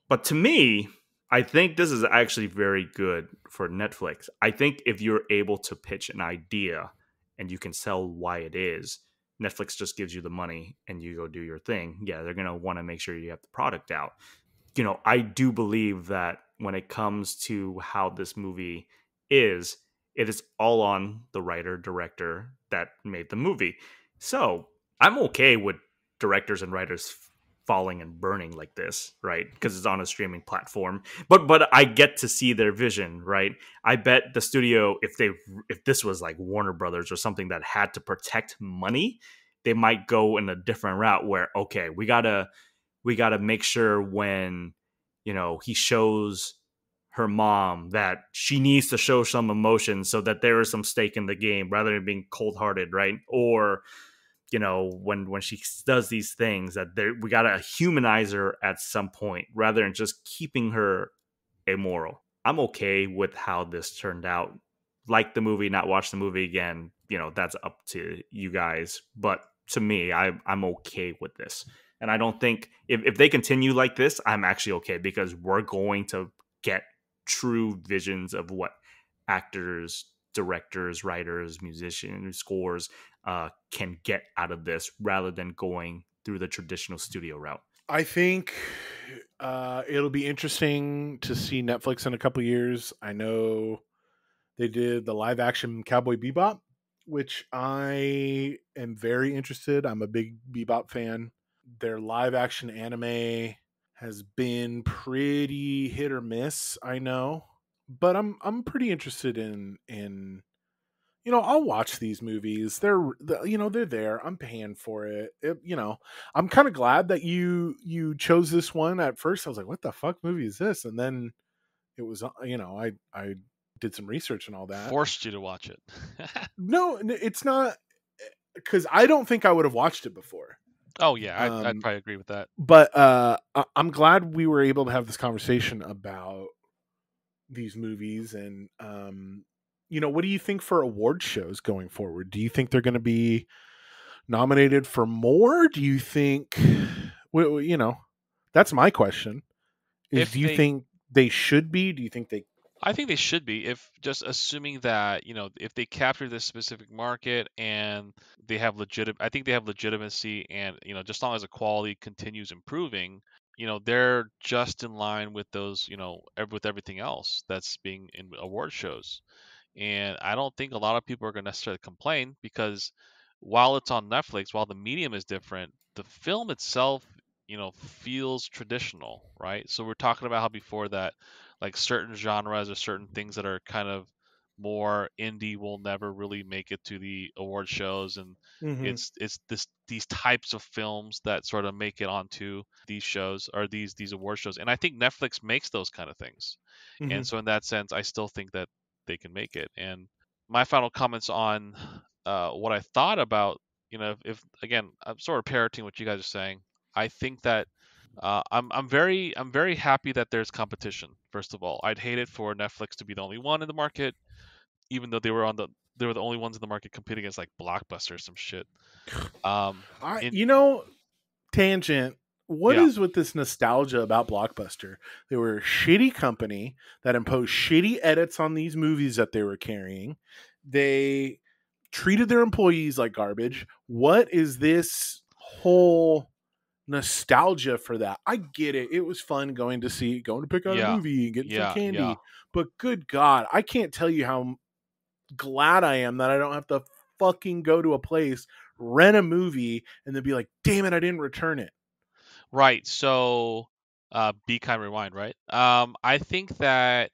But to me, I think this is actually very good for Netflix. I think if you're able to pitch an idea and you can sell why it is, Netflix just gives you the money and you go do your thing. Yeah, they're going to want to make sure you have the product out. I do believe that when it comes to how this movie is, it is all on the writer director that made the movie. So I'm okay with directors and writers falling and burning like this, right? Because it's on a streaming platform. But I get to see their vision, right? I bet the studio, if this was like Warner Brothers or something that had to protect money, they might go in a different route where, okay, we gotta make sure when he shows her mom that she needs to show some emotion so that there is some stake in the game rather than being cold-hearted, right? Or when she does these things that we gotta humanize her at some point rather than just keeping her immoral. I'm okay with how this turned out. Like the movie, not watch the movie again, that's up to you guys, but to me, I'm okay with this. And I don't think if they continue like this, I'm actually okay, because we're going to get true visions of what actors, directors, writers, musicians, scores can get out of this rather than going through the traditional studio route. I think it'll be interesting to see Netflix in a couple years. I know they did the live action Cowboy Bebop, which I am very interested. I'm a big Bebop fan. Their live action anime has been pretty hit or miss, I know, but I'm pretty interested in I'll watch these movies. They're there. I'm paying for it. I'm kind of glad that you chose this one. At first I was like, what the fuck movie is this? And then it was I did some research and all that. Forced you to watch it. No, it's not, because I don't think I would have watched it before. Oh yeah, I'd probably agree with that. But I'm glad we were able to have this conversation about these movies. And what do you think for award shows going forward? Do you think they're going to be nominated for more? Do you think that's my question. Do you think they should be? Do you think they I think they should be, if just assuming that, if they capture this specific market and they have I think they have legitimacy, and, just as long as the quality continues improving, they're just in line with those, with everything else that's being in award shows. And I don't think a lot of people are going to necessarily complain, because while it's on Netflix, while the medium is different, the film itself, feels traditional, right? So we're talking about how before that, like certain genres or certain things that are kind of more indie will never really make it to the award shows, and it's these types of films that sort of make it onto these shows, or these award shows. And I think Netflix makes those kind of things. And so in that sense, I still think that they can make it. And my final comments on what I thought about, if again, I'm sort of parroting what you guys are saying. I think that I'm very happy that there's competition. First of all, I'd hate it for Netflix to be the only one in the market, even though they were the only ones in the market competing against like Blockbuster or some shit. Tangent. What is with this nostalgia about Blockbuster? They were a shitty company that imposed shitty edits on these movies that they were carrying. They treated their employees like garbage. What is this whole nostalgia for that? I get it. It was fun going to pick out a movie and get some candy. Yeah. But good God, I can't tell you how glad I am that I don't have to fucking go to a place, rent a movie, and then be like, damn it, I didn't return it. Right. So be kind, rewind, right? I think that,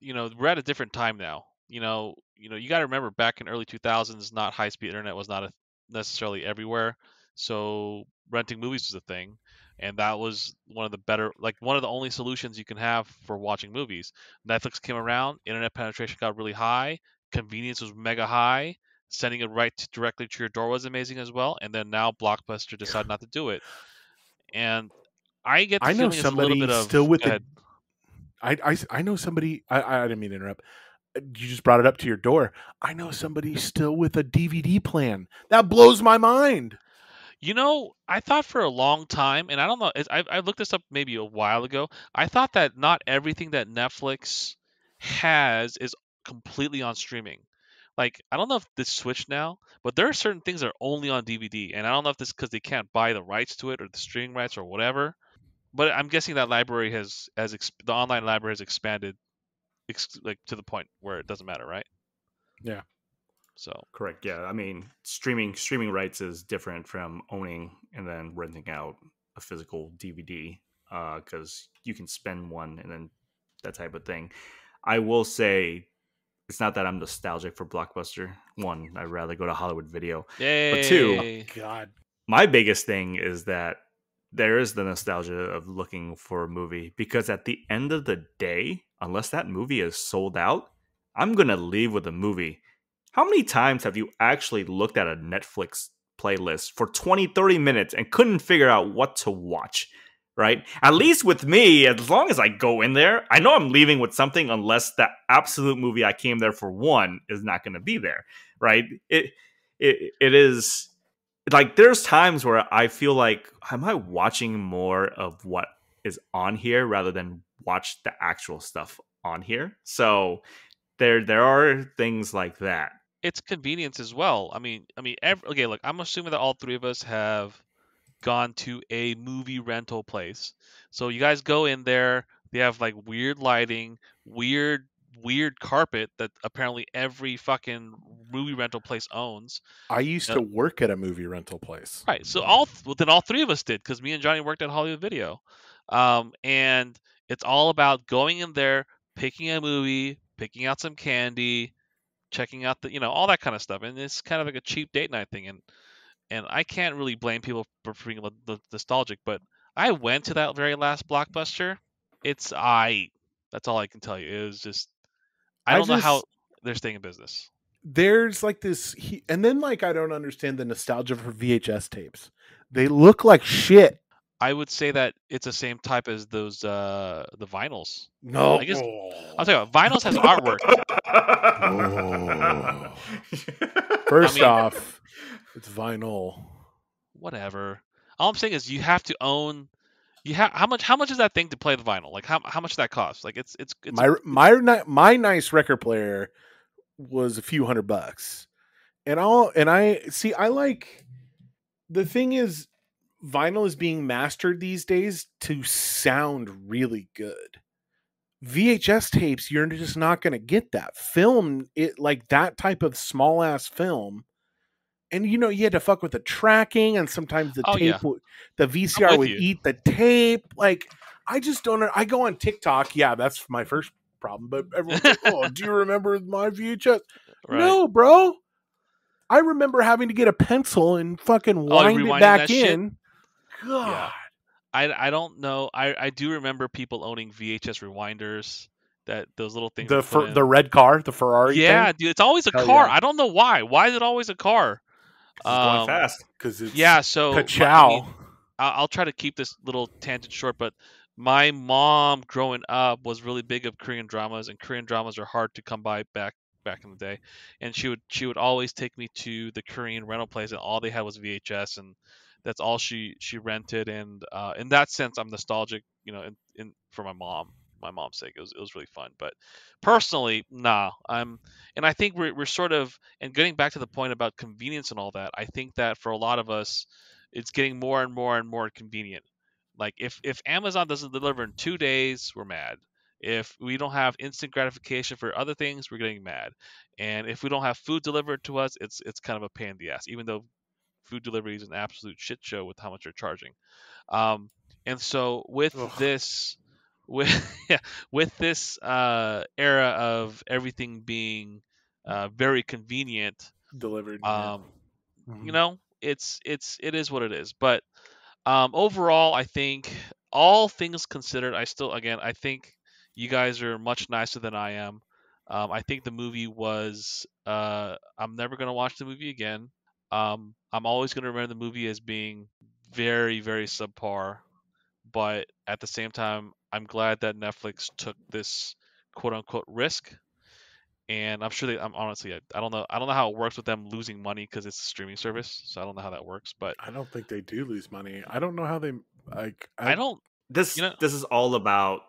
we're at a different time now. You got to remember, back in early 2000s, not high-speed internet was not necessarily everywhere. So renting movies was a thing, and that was one of the only solutions you can have for watching movies. Netflix came around, internet penetration got really high, convenience was mega high, sending it directly to your door was amazing as well, and then now Blockbuster decided not to do it. And I get the feeling it's a little bit of still with the. I know somebody. I didn't mean to interrupt. You just brought it up to your door. I know somebody still with a DVD plan. That blows my mind. I thought for a long time, and I don't know, I looked this up maybe a while ago. I thought that not everything that Netflix has is completely on streaming. Like, I don't know if this switched now, but there are certain things that are only on DVD, and I don't know if this because they can't buy the rights to it or the streaming rights or whatever. But I'm guessing that library the online library has expanded, like to the point where it doesn't matter, right? Yeah. So Correct. Yeah. I mean, streaming rights is different from owning and then renting out a physical DVD because you can spend one and then that type of thing. I will say it's not that I'm nostalgic for Blockbuster. One, I'd rather go to Hollywood Video. But two, yay! God. my biggest thing is that there is the nostalgia of looking for a movie because at the end of the day, unless that movie is sold out, I'm going to leave with a movie. How many times have you actually looked at a Netflix playlist for 20, 30 minutes and couldn't figure out what to watch? Right? At least with me, as long as I go in there, I know I'm leaving with something unless the absolute movie I came there for one is not going to be there. Right? It is like there's times where I feel like am I watching more of what is on here rather than watch the actual stuff on here. So there are things like that. It's convenience as well. Okay, look, I'm assuming that all three of us have gone to a movie rental place. So you guys go in there, they have like weird lighting, weird carpet that apparently every fucking movie rental place owns. I used Uh, to work at a movie rental place. Right. So then all three of us did because me and Johnny worked at Hollywood Video. And it's all about going in there, picking a movie, picking out some candy, checking out all that kind of stuff. And it's kind of like a cheap date night thing. And I can't really blame people for being nostalgic, but I went to that very last Blockbuster. That's all I can tell you. It was just I I don't know how just they're staying in business. there's like this and then like I don't understand the nostalgia for VHS tapes. They look like shit. I would say that it's the same type as those the vinyls. No. I guess I'll tell you what, vinyls has artwork. Oh. First I mean- off, it's vinyl. Whatever. All I'm saying is you have to own. How much is that thing to play the vinyl? Like how much does that cost? Like it's My nice record player was a few $100. I like the thing is vinyl is being mastered these days to sound really good. VHS tapes, you're just not going to get that. Film, it like that type of small ass film. And you had to fuck with the tracking, and sometimes the tape, the VCR would eat the tape. Like, I just don't. I go on TikTok. Yeah, that's my first problem. But everyone's like, "Oh, do you remember my VHS?" Right. No, bro. I remember having to get a pencil and fucking wind it back in. God. Yeah. I don't know. I do remember people owning VHS rewinders. Those little things. The red car, the Ferrari. Yeah, thing? dude, it's always a car. Yeah. I don't know why. Why is it always a car? It's going fast. Because it's So I'll try to keep this little tangent short, but my mom growing up was really big of Korean dramas, and Korean dramas are hard to come by back in the day. And she would always take me to the Korean rental place, and all they had was VHS, and that's all she rented. And in that sense, I'm nostalgic, in for my mom's sake. It was really fun. But personally, nah. And I think we're sort of, and getting back to the point about convenience and all that, I think that for a lot of us, it's getting more and more and more convenient. Like if Amazon doesn't deliver in 2 days, we're mad. If we don't have instant gratification for other things, we're getting mad. And if we don't have food delivered to us, it's kind of a pain in the ass, even though food delivery is an absolute shit show with how much they're charging. And so with this era of everything being very convenient, delivered, it is what it is. But overall, I think all things considered, I think you guys are much nicer than I am. I think the movie was. I'm never gonna watch the movie again. I'm always gonna remember the movie as being very, very subpar. But at the same time, I'm glad that Netflix took this quote unquote risk. and I'm sure I'm honestly, I don't know. I don't know how it works with them losing money because it's a streaming service. So I don't know how that works. But I don't think they do lose money. I don't know how they like. I don't. This You know, this is all about,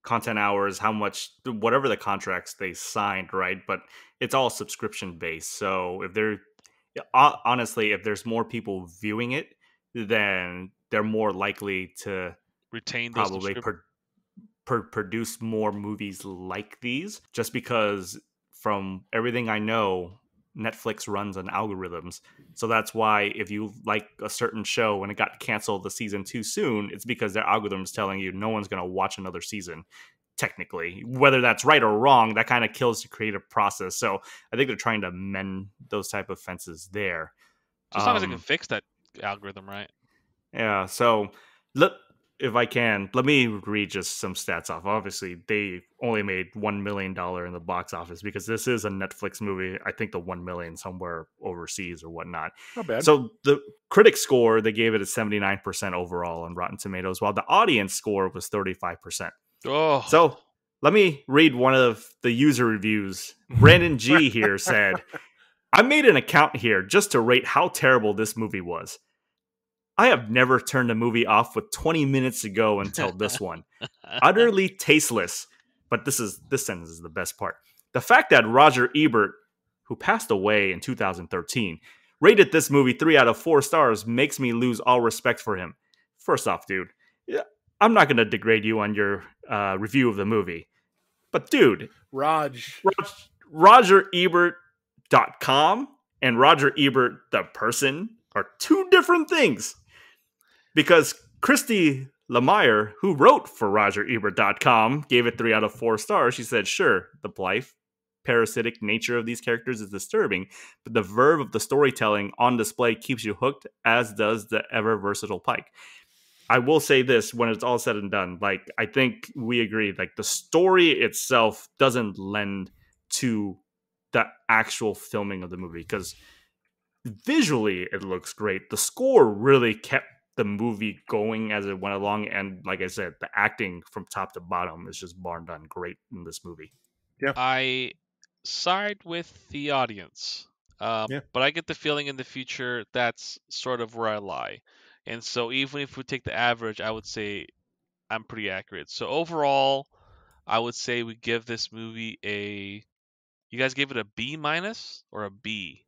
content hours, how much, whatever the contracts they signed, right? But it's all subscription based. So if they're honestly, if there's more people viewing it, then they're more likely to retain those probably produce more movies like these, just because from everything I know, Netflix runs on algorithms. So that's why if you like a certain show and it got canceled the season too soon, it's because their algorithm's telling you no one's going to watch another season. Technically, whether that's right or wrong, that kind of kills the creative process. So I think they're trying to mend those type of fences there. as long as they can fix that algorithm, right? Yeah, so let if I can, let me read just some stats off. Obviously, they only made $1 million in the box office because this is a Netflix movie. I think the 1 million somewhere overseas or whatnot. Not bad. So the critic score, they gave it a 79% overall on Rotten Tomatoes, while the audience score was 35%. Oh, So let me read one of the user reviews. Brandon G here said, I made an account here just to rate how terrible this movie was. I have never turned a movie off with 20 minutes to go until this one. Utterly tasteless. But this sentence is the best part. The fact that Roger Ebert, who passed away in 2013, rated this movie 3 out of 4 stars makes me lose all respect for him. First off, dude, I'm not going to degrade you on your review of the movie. But dude, RogerEbert.com and Roger Ebert, the person, are two different things. Because Christy Lemire, who wrote for RogerEbert.com, gave it 3 out of 4 stars. She said, sure, the blithe, parasitic nature of these characters is disturbing, but the verve of the storytelling on display keeps you hooked, as does the ever-versatile Pike. I will say this, when it's all said and done, like, I think we agree, like, the story itself doesn't lend to the actual filming of the movie, because visually it looks great. The score really kept the movie going as it went along, and like I said, the acting from top to bottom is just bar none great in this movie. Yeah, I side with the audience, but I get the feeling in the future that's sort of where I lie. And so even if we take the average, I would say I'm pretty accurate. So overall, I would say we give this movie a. You guys gave it a B minus or a B?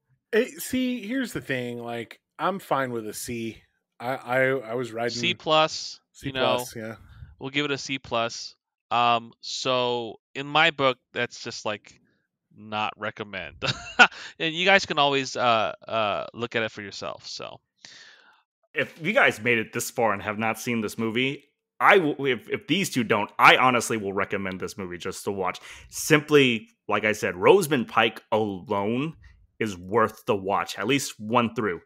See, here's the thing. Like, I'm fine with a C. I was riding C plus. C plus. Yeah. We'll give it a C plus. So in my book, that's just like not recommend. And you guys can always look at it for yourself. So If you guys made it this far and have not seen this movie, if these two don't, I honestly will recommend this movie just to watch. Simply, like I said, Rosamund Pike alone is worth the watch, at least one through.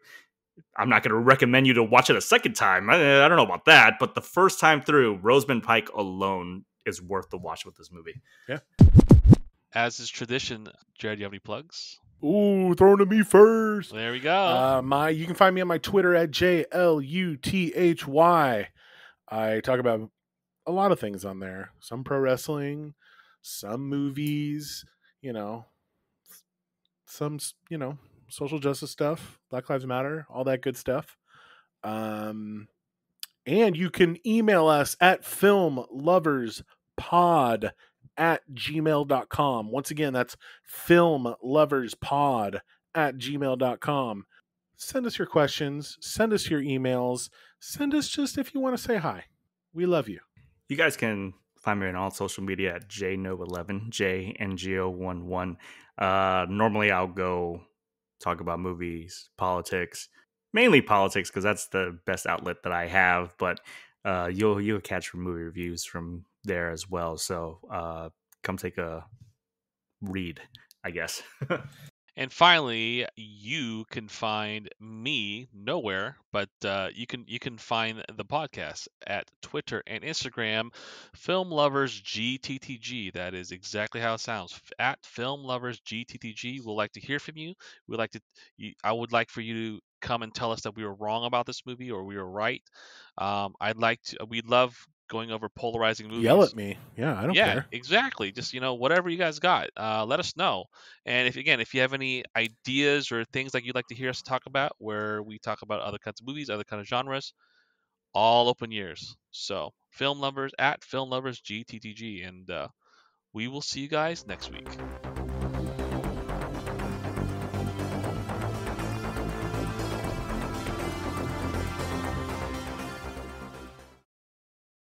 I'm not going to recommend you to watch it a second time. I don't know about that, but the first time through, Rosamund Pike alone is worth the watch with this movie. Yeah. As is tradition, Jared, do you have any plugs? Ooh, throwing to me first. There we go. You can find me on my Twitter at JLUTHY. I talk about a lot of things on there. Some pro wrestling, some movies, some, social justice stuff, Black Lives Matter, all that good stuff. And you can email us at filmloverspod@gmail.com. Once again, that's filmloverspod@gmail.com. Send us your questions, send us your emails, send us just if you want to say hi. We love you. You guys can find me on all social media at JNO11, JNGO11. Normally I'll go talk about movies, politics, mainly politics, because that's the best outlet that I have, but you'll catch movie reviews from there as well. So come take a read, I guess. And finally, you can find me nowhere, but you can find the podcast at Twitter and Instagram, Film Lovers GTTG. That is exactly how it sounds. At Film Lovers GTTG. We'd like to hear from you. I would like for you to come and tell us that we were wrong about this movie or we were right. We'd love going over polarizing movies. Yell at me. Yeah, I don't Yeah, care. exactly. Just whatever you guys got, let us know. And if you have any ideas or things like you'd like to hear us talk about, where we talk about other kinds of movies, other kind of genres, all open ears. So film lovers at film lovers GTTG, and we will see you guys next week.